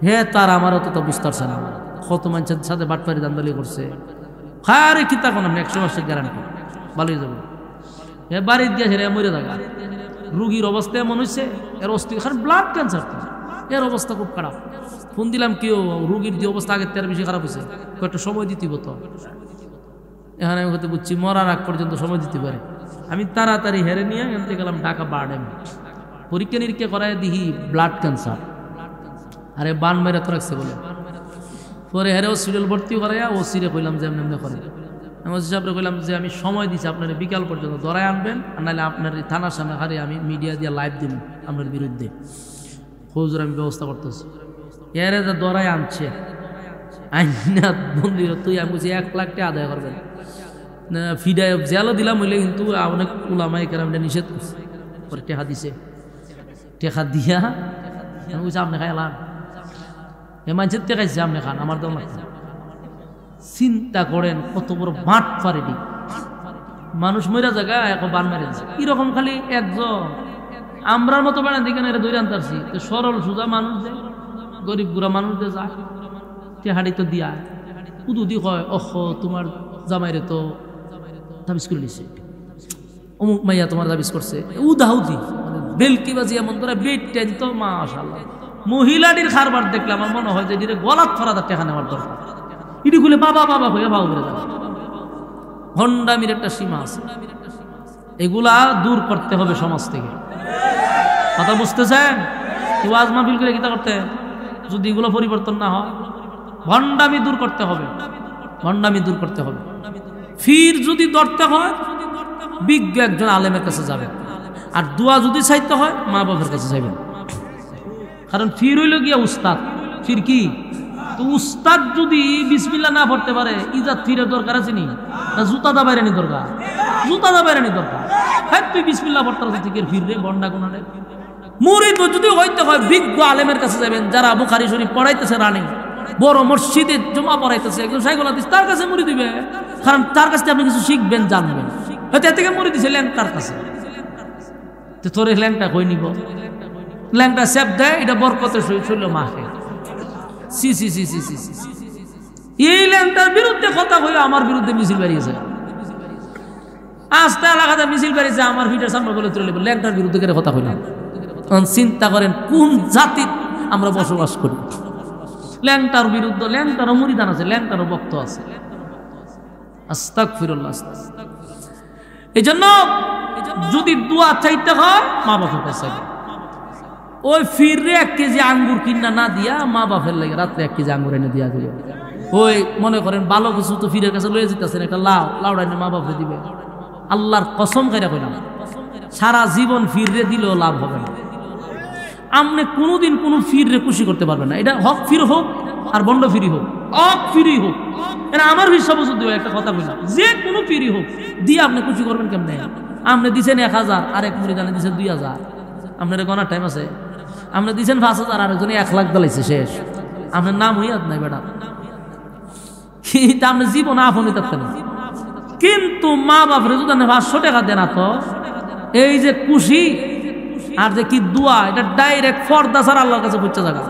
হে তার আমার অত তো বুঝতে পারছে না, কত মানুষের সাথে বাটপারি দান্দালি করছে। খারে কিতা কোন 100 মাসের গ্যারান্টি ভালোই যাবো। হে বাড়ি দিয়ে হেরে মরে থাকা রুগীর অবস্থা এমন হয়েছে, এর অস্থির ব্লাড ক্যান্সার, এর অবস্থা খুব খারাপ। ফোন দিলাম কেউ, রুগীর যে অবস্থা আগের তার বেশি খারাপ হয়েছে, কয়েকটা সময় দিতে হতো। এখানে আমি হয়তো বুঝছি মরার আগ পর্যন্ত সময় দিতে পারে। আমি তাড়াতাড়ি হেরে নিয়ে এনতে গেলাম ঢাকা বার্ডেম, পরীক্ষা নিরীক্ষা করায় দিহি ব্লাড ক্যান্সার। আরে বান মেরে তো রাখছে বলে। পরে হেরে হসপিটাল ভর্তি করাইয়া ওসিরে কইলাম যে এমনি করে। আমি ওসি সাহেবরে কইলাম যে আমি সময় দিচ্ছি আপনার বিকাল পর্যন্ত ধরায় আনবেন, আর নাহলে আপনার থানার সামনে হারে আমি মিডিয়া দিয়ে লাইভ দিব আপনার বিরুদ্ধে। হুজুর আমি ব্যবস্থা করতেছি। এরে যে ধরায় আনছে আইনা বন্দি, তুই আমি বলছি 1 লাখ টাকা আদায় করবেন। ফিডায় জেলও দিলাম হইলে, কিন্তু অনেক উলামায়ে কেরাম নিষেধ করছে। পরে টেকা দিছে, টেকা দিয়া আমি বলছি আপনি খাইলাম, এ মানুষের টেকাইছে আপনি খান, আমার দম লাগছে। চিন্তা করেন কত বড় মাঠ পারেনি মানুষ মরা জায়গা এখন বান মেরে দিচ্ছে। এরকম খালি একজন আমরার মতো বানান দিকে এরা দৈরান তারছি, সরল সোজা মানুষ যে গরিব গুড়া মানুষ যে যায় টেহাড়ি তো দিয়া উদুদি কয় অহ তোমার জামাইরে তো দাবিস করে নিছে, অমুক মাইয়া তোমার দাবিস করছে, উদাহুদি বেলকি বাজি এমন ধরে বেড টেন তো মাশাআল্লাহ। মহিলাটির খারবার দেখলে আমার মনে হয় যে এটির গলাত ফরাদার টেকা নেওয়ার দরকার। ইটি খুলে বাবা বাবা হয়ে ভাও করে যাবে। ভণ্ডামির একটা সীমা আছে, এগুলা দূর করতে হবে সমাজ থেকে। কথা বুঝতেছেন? ওয়াজ মাহফিল করে কিতা করতে, যদি এগুলো পরিবর্তন না হয়, ভণ্ডামি দূর করতে হবে, ভণ্ডামি দূর করতে হবে। ফির যদি ধরতে হয় বিজ্ঞ একজন আলেমের কাছে যাবেন, আর দোয়া যদি চাইতে হয় মা বাবার কাছে যাবেন। কারণ ফির হইল গিয়া উস্তাদ, ফির কি? তো উস্তাদ যদি বিসমিল্লাহ না পড়তে পারে ইজাত ফিরের দরকার আছে নি? না জুতা দা বাইরে নি দরকার? জুতা দা বাইরে নি দরকার। হ্যাঁ তুই বিসমিল্লাহ পড়তে পারছিস ঠিক ফির রে বন্ডা কোনারে। মুরিদ যদি হইতে হয় বিজ্ঞ আলেমের কাছে যাবেন, যারা বুখারী শরীফ পড়াইতেছে রানিং, বড় মসজিদে জমা পড়াইতেছে, একজন শাইখুল হাদিস, তার কাছে মুরিদ দিবে। কারণ তার কাছ থেকে আপনি কিছু শিখবেন, জানবেন। হয়তো এর থেকে মুরিদ দিছে ল্যাংটার কাছে, তো তোর ল্যাংটা কই নিব? ল্যাংটা সেপ দেয়, এটা বরকতের সহিত চলল মাখে। সি সি সি সি সি সি এই ল্যাংটার বিরুদ্ধে কথা হইলে আমার বিরুদ্ধে মিছিল বেরিয়েছে। আস্তে এলাকাতে মিছিল বেরিয়েছে, আমার ভিটের সামনে বলে তুলে ল্যাংটার বিরুদ্ধে করে কথা হইলাম। চিন্তা করেন কোন জাতির আমরা বসবাস করি। ল্যাংটার বিরুদ্ধে, ল্যাংটারও মুরিদান আছে, ল্যাংটারও ভক্ত আছে। আস্তাগফিরুল্লাহ। এই জন্য যদি দোয়া চাইতে হয় মা বাপের কাছে, ওই ফিরে 1 কেজি আঙ্গুর কিনা না দিয়া মা বাপের লাগে রাত্রে 1 কেজি আঙ্গুর এনে দিয়া দিল। ওই মনে করেন ভালো কিছু তো ফিরের কাছে লয়ে যেতেছেন, একটা লাউড়া এনে মা বাপে দিবে। আল্লাহর কসম খাইরা কইলাম, সারা জীবন ফিরে দিলেও লাভ হবে না। আপনি কোনোদিন কোনো ফিরে খুশি করতে পারবেন না। এটা হক ফির হোক আর বন্ড ফিরি হোক, হক ফিরি হোক, এটা আমার বিশ্বাস দিয়ে একটা কথা বললাম, যে কোনো ফিরি হোক দিয়ে আপনি খুশি করবেন কেমনে? আপনি দিচ্ছেন 1000, আরেক মুরিদানে দিচ্ছেন 2000, আপনার গনার টাইম আছে? আপনি দিচ্ছেন 5000, আরেকজনে 1 লাখ দালাইছে, শেষ। আপনার নাম হইয়াদ নাই বেটা, কিন্তু আপনি জীবন আপন হইতে না। কিন্তু মা বাপরে যদি 500 টাকা দেন, তো এই যে খুশি আর যে কি দোয়া, এটা ডাইরেক্ট ফর্দা ছাড়া আল্লাহর কাছে পৌঁছে যাবে।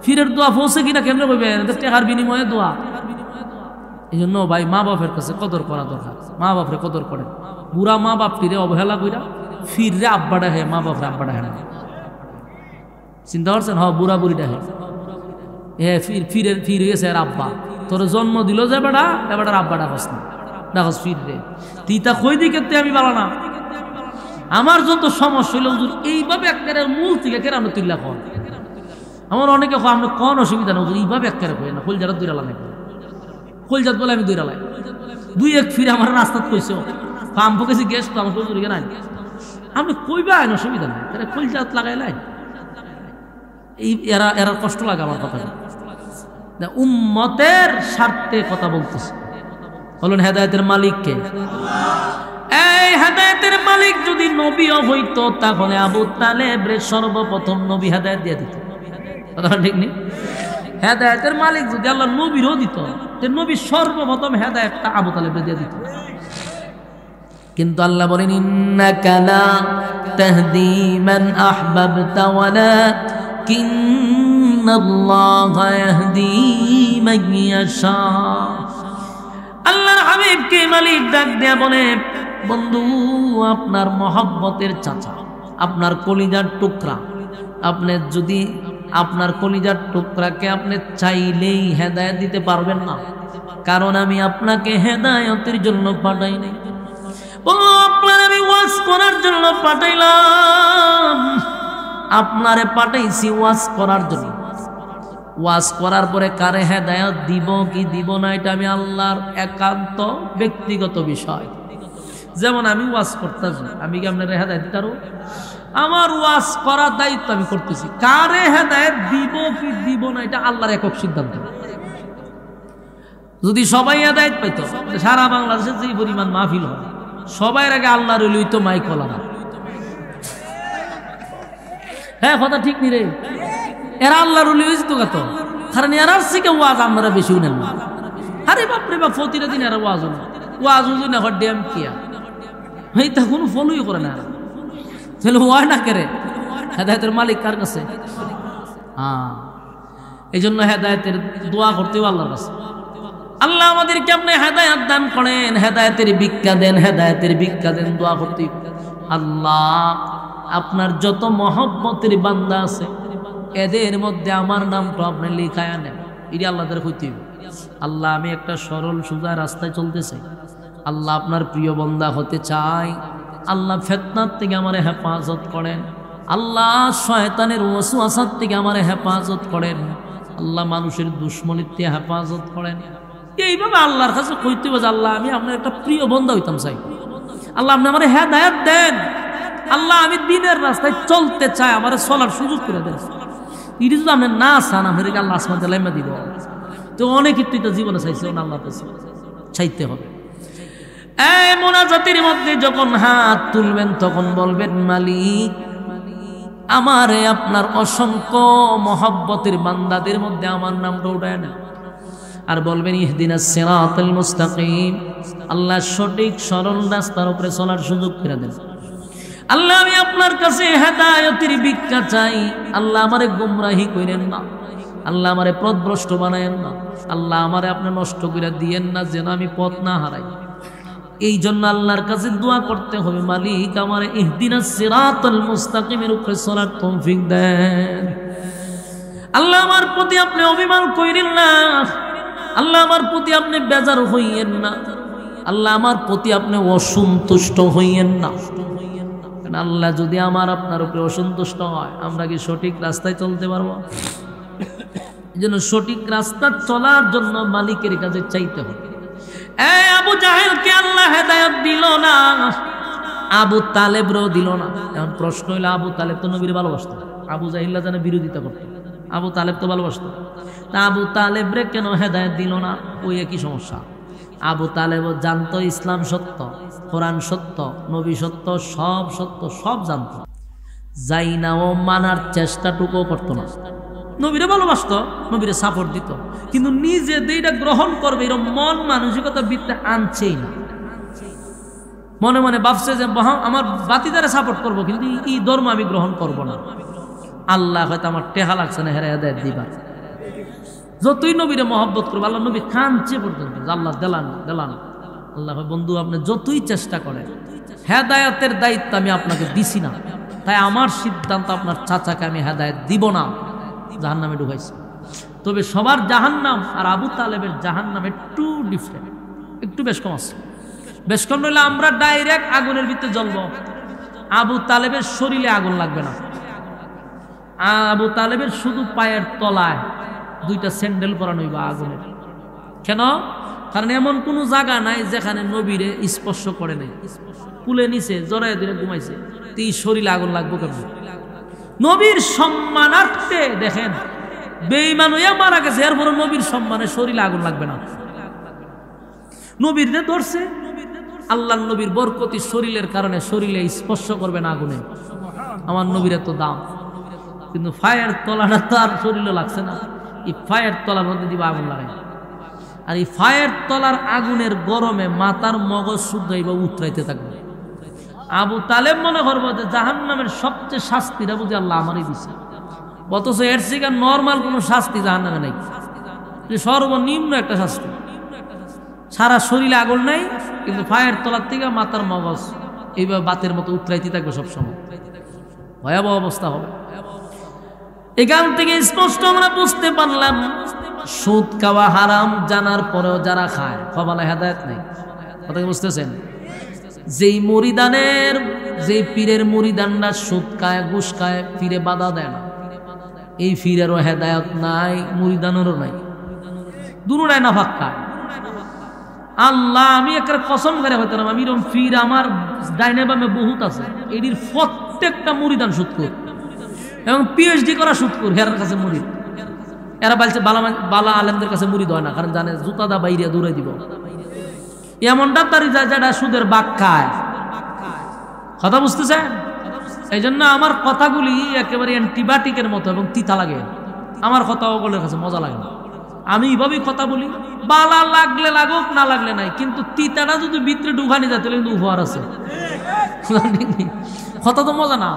ফিরের দোয়া পৌঁছে কিনা কেমনে বলবেন? টাকার বিনিময়ে দোয়া। এই জন্য ভাই মা বাপের কাছে কদর করা দরকার। মা বাপরে কদর করে। বুড়া মা বাপ ফিরে অবহেলা কইরা ফিরে আব্বাটা হে, মা বাপরে আব্বাটা হে না। চিন্তা করছেন? হ, বুড়া বুড়িটা হে, ফিরে গেছে আর আব্বা তোর জন্ম দিল যে বেটা, এবারে আব্বাটা হস না, দেখস ফিরে তিতা কই দিকে আমি বালা না। আমার যত সমস্যা হইল হুজুর এইভাবে একেবারে মূল থেকে কেরানো তুল্লা কন। আমার অনেকে আমরা কোন অসুবিধা না হুজুর, এইভাবে একেবারে কই না, খোলজাত দূরালা নাকি, খোলজাত বলে আমি দূরালাই 2-1 ফিরে আমার রাস্তাত কইছো ফার্ম ফোকেছি গ্যাস তো আমার হুজুর নাই, আপনি কইবা আইন অসুবিধা নাই, তাহলে খোলজাত লাগাইলাই। এই এরা কষ্ট লাগে আমার কথা, উম্মতের স্বার্থে কথা বলতেছে। বলুন হেদায়েতের মালিক কে? এই হেদায়েতের মালিক যদি নবীও হইতো, তাহলে আবু তালেব সর্বপ্রথম নবী হেদায়েত দিয়ে দিত। কথা ঠিক নেই? হেদায়েতের মালিক যদি আল্লাহ নবীরও দিত, নবী সর্বপ্রথম হেদায়েতটা আবু তালেবকে দিয়ে দিত। কিন্তু আল্লাহ বলেন ইন্নাকা লা তাহদি মান আহবাবতা ওয়ালাকিন্নাল্লাহা ইয়াহদি মান ইয়াশা। আল্লাহর হাবিবকে মালিক ডাক দেয়া বলে, বন্ধু আপনার মহব্বতের চাচা, আপনার কলিজার টুকরা, আপনি যদি আপনার কলিজার টুকরাকে আপনি চাইলেই হেদায়েত দিতে পারবেন না, কারণ আমি আপনাকে হেদায়েতের জন্য পাঠাই নাই। আপনার আমি ওয়াজ করার জন্য পাঠাইলাম, আপনারে পাঠাইছি ওয়াজ করার জন্য। ওয়াজ করার পরে কারে হেদায়েত দিব কি দিব না, এটা আমি আল্লাহর একান্ত ব্যক্তিগত বিষয়। যেমন আমি ওয়াজ করতেছি, আমি কি আপনার হেদায়েত দিতে পারবো? আমার ওয়াজ করার দায়িত্ব আমি করতেছি, কারে হেদায়েত দিব কি দিব না এটা আল্লাহর একক সিদ্ধান্ত। যদি সবাই হেদায়েত পাইতো, সারা বাংলাদেশে যে পরিমাণ মাহফিল হয়, সবাই আগে আল্লাহর লইতো মাইক খোলা না। হ্যাঁ কথা ঠিক নি রে? এরা আল্লাহর ওলি হইতো কত, কারণ এরার থেকে ওয়াজ আমরা বেশি উনেন না। আরে বাপরে বাপ, প্রতিটা দিন এরা ওয়াজ উনে, ওয়াজ উজুন এখন ড্যাম কিয়া এইটা কোনো ফলোই করে না, তাহলে ওয়াজ না করে। হেদায়েতের মালিক কার কাছে? হ্যাঁ, এই জন্য হেদায়েতের দোয়া করতেও আল্লাহর কাছে। আল্লাহ আমাদেরকে আপনি হেদায়েত দান করেন, হেদায়েতের ভিক্ষা দেন, হেদায়েতের ভিক্ষা দেন, দোয়া করতে। আল্লাহ আপনার যত মহব্বতের বান্দা আছে, এদের মধ্যে আমার নামটা আপনি লিখায় আনেন, এটি আল্লাহদের হইতে হবে। আল্লাহ আমি একটা সরল সোজা রাস্তায় চলতে চাই, আল্লাহ আপনার প্রিয় বান্দা হতে চাই। আল্লাহ ফিতনার থেকে আমারে হেফাজত করেন, আল্লাহ শয়তানের ওয়াসওয়াসার থেকে আমারে হেফাজত করেন, আল্লাহ মানুষের দুশমনির থেকে হেফাজত করেন। এইভাবে আল্লাহর কাছে কইতে হবে, আল্লাহ আমি আপনার একটা প্রিয় বান্দা হইতাম চাই, আল্লাহ আপনি আমারে হেদায়েত দেন, আল্লাহ আমি দ্বীনের রাস্তায় চলতে চাই, আমারে চলার সুযোগ করে দেন। এটা যদি আপনি না চান আপনাকে আল্লাহ আসমান লাইমা দিব। তো অনেক কিছুই তো জীবনে চাইছে, আল্লাহ চাইতে হবে। এই মোনাজাতের মধ্যে যখন হাত তুলবেন তখন বলবেন, মালিক আমারে আপনার অসংখ্য মহব্বতের বান্দাদের মধ্যে আমার নামটা উঠায় না। আর বলবেন, ইহদিনাস সিরাতাল মুস্তাকিম, আল্লাহ সঠিক সরল রাস্তার উপরে চলার সুযোগ করে দেন। আল্লাহ আমি আপনার কাছে হেদায়েতের ভিক্ষা চাই। আল্লাহ আমারে গুমরাহি কইরেন না, আল্লাহ আমারে পথভ্রষ্ট বানায়েন না, আল্লাহ আমারে আপনি নষ্ট করে দিয়েন না, যেন আমি পথ না হারাই। এই জন্য আল্লাহর কাছে দোয়া করতে হবে, মালিক আমারে ইহদিনাস সিরাতাল মুস্তাকিমের উপরে চলার তৌফিক দেন। আল্লাহ আমার প্রতি আপনি অভিমান কইরেন না, আল্লাহ আমার প্রতি আপনি বেজার হইয়েন না, আল্লাহ আমার প্রতি আপনি অসন্তুষ্ট হইয়েন না। আল্লাহ যদি আমার আপনার উপরে অসন্তুষ্ট হয়, আমরা কি সঠিক রাস্তায় চলতে পারবো? এই জন্য সঠিক রাস্তা চলার জন্য মালিকের কাছে চাইতে হবে। আবু জাহেলকে আল্লাহ হেদায়েত দিল না, আবু তালেবরও দিল না। এখন প্রশ্ন হইল, আবু তালেব তো নবীর ভালোবাসত, আবু জাহিল্লা যেন বিরোধিতা করত, আবু তালেব তো ভালোবাসত, তা আবু তালেবরে কেন হেদায়েত দিল না? ওই একই সমস্যা। আবু তালেব জানতো ইসলাম সত্য, কোরআন সত্য, নবী সত্য, সব সত্য, সব জানত, যাই না ও মানার চেষ্টাটুকুও করতো না। নবীরে ভালোবাসত, নবীরে সাপোর্ট দিত, কিন্তু নিজে যেটা গ্রহণ করবে এরকম মন মানসিকতা বৃত্তে আনছেই না। মনে মনে ভাবছে যে আমার বাতিদারে সাপোর্ট করবো, কিন্তু এই ধর্ম আমি গ্রহণ করব না। আল্লাহ হয়তো আমার টেহা লাগছে না, হেরা হেদায়েত দিবার। যতই নবীরে মহব্বত করবো, আল্লাহ নবী কাঁদছে পর্যন্ত, আল্লাহ দেলান দেলান। আল্লাহ বন্ধু আপনি যতই চেষ্টা করেন, হেদায়েতের দায়িত্ব আমি আপনাকে দিছি না, তাই আমার সিদ্ধান্ত আপনার চাচাকে আমি হেদায়েত দিব না, জাহান্নামে ঢুকাইছি। তবে সবার জাহান্নাম আর আবু তালেবের জাহান্নাম একটু ডিফারেন্ট, একটু বেশ কম আছে। বেশ কম নইলে আমরা ডাইরেক্ট আগুনের ভিতরে জ্বলব, আবু তালেবের শরীরে আগুন লাগবে না। আবু তালেবের শুধু পায়ের তলায় দুইটা স্যান্ডেল পরানো হইবা আগুনের। কেন? কারণ এমন কোনো জায়গা নাই যেখানে নবীরে স্পর্শ করে নাই, কুলে নিচে জড়াই ধরে ঘুমাইছে, এই শরীরে আগুন লাগবো কেন? নবীর সম্মানার্থে দেখেন বেঈমান হইয়া মারা গেছে, এরপরে নবীর সম্মানে শরীরে আগুন লাগবে না। নবীর ধরছে, আল্লাহ নবীর বরকতি শরীরের কারণে শরীরে স্পর্শ করবে না আগুনে। আমার নবীর এত দাম, কিন্তু ফায়ার তলাটা তো আর শরীরে লাগছে না, এই ফায়ার তলার মধ্যে দিবা আগুন লাগাই। আর এই ফায়ার তলার আগুনের গরমে মাথার মগজ শুদ্ধ এইভাবে উতরাইতে থাকবে। আবু তালেব মনে করবো যে জাহান্নামের সবচেয়ে শাস্তিটা বুঝি আল্লাহ আমারই দিছে, অথচ এর থেকে নর্মাল কোনো শাস্তি জাহান্নামে নাই, সর্বনিম্ন একটা শাস্তি। সারা শরীরে আগুন নাই, কিন্তু ফায়ার তলার থেকে মাথার মগজ এইভাবে বাতের মতো উতরাইতে থাকবে সবসময়, ভয়াবহ অবস্থা হবে। এখান থেকে স্পষ্ট আমরা বুঝতে পারলাম সুদ খাওয়া হারাম জানার পরেও যারা খায় কপালে হেদায়েত নেই। কথা বুঝতেছেন? যেই মুরিদানের, যেই পীরের মুরিদানরা সুদ খায়, ঘুষ খায়, পীরে বাধা দেয় না, এই পীরেরও হেদায়েত নাই, মুরিদানেরও নাই, দুটোটাই নাফাক খায়। আল্লাহ আমি একটা কসম করে হইতাম, আমি এরকম পীর আমার ডাইনে বামে বহুত আছে, এটির প্রত্যেকটা মুরিদান সুদখোর এবং পিএইচডি করা সুদখোর, হেরার কাছে মুরিদ। এরা বলছে বালা আলেমদের কাছে মুরিদ হয় না, কারণ জানে জুতা দা বাইরে দৌড়ে দিব। এমন ডাক্তারি যায় যেটা সুদের বাগ খায়। কথা বুঝতেছেন? এই জন্য আমার কথাগুলি একেবারে অ্যান্টিবায়োটিকের মতো এবং তিতা লাগে। আমার কথা ওগুলোর কাছে মজা লাগে না। আমি এইভাবেই কথা বলি, বালা লাগলে লাগুক, না লাগলে নাই, কিন্তু তিতাটা যদি ভিতরে ঢুকানি যায় তাহলে কিন্তু উপহার আছে। কথা তো মজা না,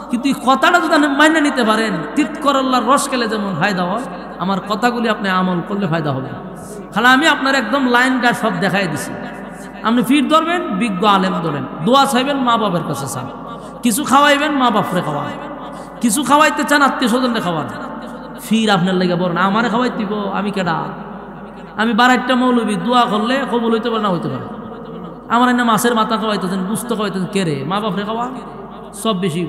কিন্তু এই কথাটা যদি আপনি মাইনে নিতে পারেন, তিত করল্লার রস খেলে যেমন ফায়দা হয়, আমার কথাগুলি আপনি আমল করলে ফায়দা হবে। খালি আমি আপনার একদম লাইন গার্ড সব দেখাই দিছি। আপনি ফির ধরবেন, বিজ্ঞ আলেম ধরেন, দোয়া চাইবেন, মা বাবার কাছে চান, কিছু খাওয়াইবেন, মা বাপরে খাওয়ান, কিছু খাওয়াইতে চান, আত্মীয় স্বজনরে খাওয়ান, ফির আপনার লেগে বলেন আমারে খাওয়াই দিব, আমি কেডা? আমি 12টা মৌলবী, দোয়া করলে কবুল হইতে পারে না হইতে পারে। আমার এনে মাছের মাথা খাওয়াইতেছেন, বুঝতে খাওয়াইতেছেন, কে রে? মা বাপরে খাওয়া সব বেশি।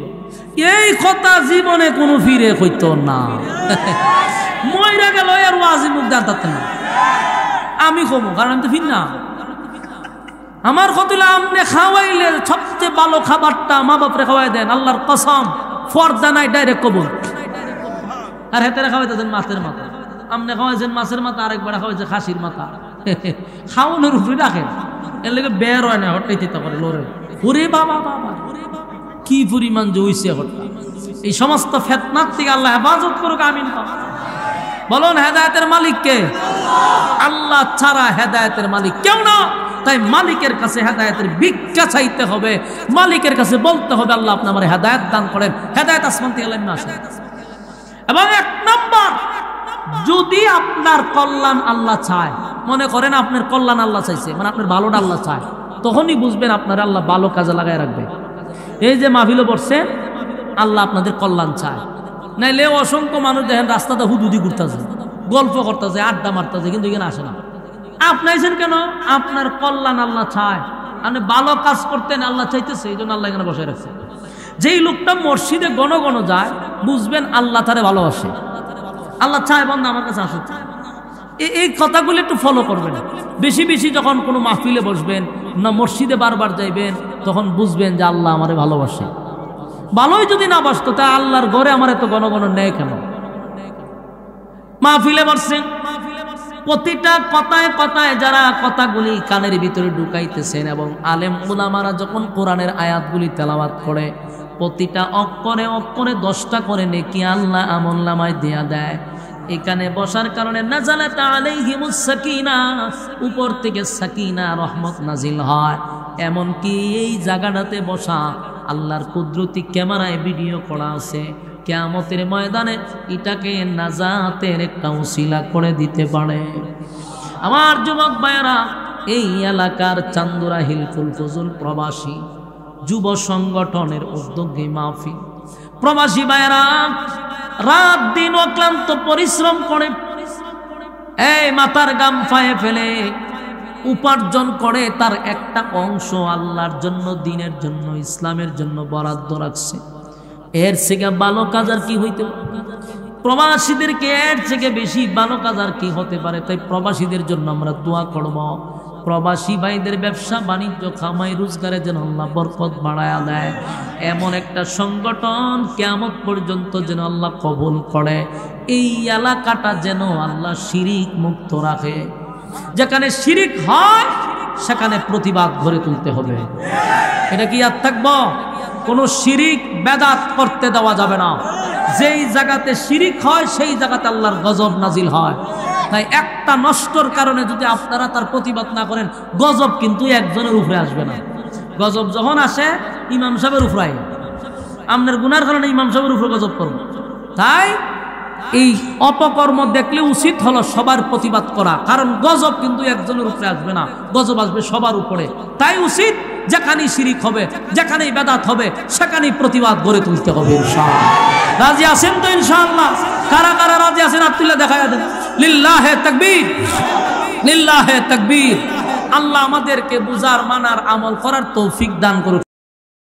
এই কথা জীবনে কোনো ফিরে কইতো না। মইরা গেল আর ওয়াজি মুখ দাঁড়াতেন না, আমি কমো, কারণ আমি তো ফির না। আমার কতলা আপনি খাওয়াইলে সবচেয়ে ভালো খাবারটা মা বাপরে খাওয়াই দেন, আল্লাহর কসম, ফর্দা নাই, ডাইরেক্ট কবুল। আর হেতেরা খাওয়াইতেছেন মাছের মাথা, আপনি খাওয়াইছেন মাছের মাথা, আরেকবার খাওয়াইছে খাসির মাথা। খাওয়ানোর উপরে রাখেন, এর লেগে বের হয় না, হঠাৎ চিন্তা করে লোরে ওরে বাবা বাবা কি পরিমাণ যে হইছে হঠাৎ। এই সমস্ত ফিতনার থেকে আল্লাহ হেফাজত করুক, আমিন। বলুন হেদায়েতের মালিক কে? আল্লাহ ছাড়া হেদায়েতের মালিক কেউ না। তাই মালিকের কাছে হেদায়েতের ভিক্ষা চাইতে হবে, মালিকের কাছে বলতে হবে আল্লাহ আপনি আমার হেদায়েত দান করেন। হেদায়েত আসমান থেকে আল্লাহ আসে। এবং এক নম্বর, যদি আপনার কল্যাণ আল্লাহ চায়, মনে করেন আপনার কল্যাণ আল্লাহ চাইছে, মানে আপনার ভালোটা আল্লাহ চায়, তখনই বুঝবেন আপনার আল্লাহ ভালো কাজে লাগায় রাখবে। এই যে মাহফিলে বসছেন, আল্লাহ আপনাদের কল্যাণ চায়। নাইলে অসংখ্য মানুষ দেখেন রাস্তাতে হুদুদি ঘুরতেছে, গল্প করতেছে, আড্ডা মারতেছে, কিন্তু এখানে আসে না। আপনি আইছেন কেন? আপনার কল্যাণ আল্লাহ চায়, আপনি ভালো কাজ করতেন, আল্লাহ চাইতেছে, এই জন্য আল্লাহ এখানে বসে রাখছে। যেই লোকটা মসজিদে গণ গণ যায়, বুঝবেন আল্লাহ তারে ভালোবাসে, আল্লাহ চায় বন্ধা আমার কাছে আসুক। এই কথাগুলো একটু ফলো করবেন। বেশি বেশি যখন কোনো মাহফিলে বসবেন না, মসজিদে বারবার যাইবেন, তখন বুঝবেন যে আল্লাহ আমারে ভালোবাসে। ভালোই যদি না বাসতো, তা আল্লাহর ঘরে আমার এত গণ গণ নেয় কেন? মাহফিলে বসছেন, প্রতিটা কথায় কথায় যারা কথাগুলি কানের ভিতরে ঢুকাইতেছেন, এবং আলেম উলামারা যখন কোরআনের আয়াতগুলি তেলাওয়াত করে, প্রতিটা অক্ষরে অক্ষরে 10টা করে নেকি আল্লাহ আমলনামায় দেয়া দেয়। এখানে বসার কারণে নাযালাত আলাইহিমুস সাকিনাহ, উপর থেকে সাকিনা রহমত নাজিল হয়। এমনকি এই জায়গাটাতে বসা আল্লাহর কুদরতি ক্যামেরায় ভিডিও করা আছে, কিয়ামতের ময়দানে এটাকে নাজাতের একটা উসিলা করে দিতে পারে। আমার যুবক ভাইয়েরা, এই এলাকার চান্দুরা হিলফুল ফজল প্রবাসী যুব সংগঠনের উদ্যোগী মাহফিল, প্রবাসী ভাইয়েরা রাত দিন অক্লান্ত পরিশ্রম করে, এই মাথার গাম পায়ে ফেলে উপার্জন করে, তার একটা অংশ আল্লাহর জন্য, দিনের জন্য, ইসলামের জন্য বরাদ্দ রাখছে। এর থেকে ভালো কাজ আর কি হইতে পারে? প্রবাসীদেরকে এর থেকে বেশি ভালো কাজ আর কি হতে পারে? তাই প্রবাসীদের জন্য আমরা দোয়া করব, প্রবাসী ভাইদের ব্যবসা বাণিজ্য কামাই রোজগারে যেন আল্লাহ বরকত বাড়ায়া দেয়। এমন একটা সংগঠন কিয়ামত পর্যন্ত যেন আল্লাহ কবুল করে। এই এলাকাটা যেন আল্লাহ শিরিক মুক্ত রাখে। যেখানে শিরিক হয় সেখানে প্রতিবাদ গড়ে তুলতে হবে। এটা কি আর থাকবো? কোনো শিরিক বেদাত করতে দেওয়া যাবে না। যেই জায়গাতে শিরিক হয় সেই জায়গাতে আল্লাহর গজব নাজিল হয়। তাই একটা নষ্টর কারণে যদি আপনারা তার প্রতিবাদ না করেন, গজব কিন্তু একজনের উপরে আসবে না। গজব যখন আসে ইমাম সাহেবের উপরে, আপনার গুনার কারণে ইমাম সাহেবের উপরে গজব করব। তাই এই অপকর্ম দেখলে উচিত হলো সবার প্রতিবাদ করা, কারণ গজব কিন্তু একজনের উপরে আসবে না, গজব আসবে সবার উপরে। তাই উচিত যেখানেই শিরিক হবে, যেখানেই বেদাত হবে, সেখানেই প্রতিবাদ গড়ে তুলতে হবে। ইনশাআল্লাহ রাজি আছেন তো? ইনশাআল্লাহ কারা কারা রাজি আছেন আব্দুল্লাহ দেখায়া দেন। লিল্লাহে তাকবীর, লিল্লাহে তাকবীর। আল্লাহ আমাদেরকে বুঝার, মানার, আমল করার তৌফিক দান করুন।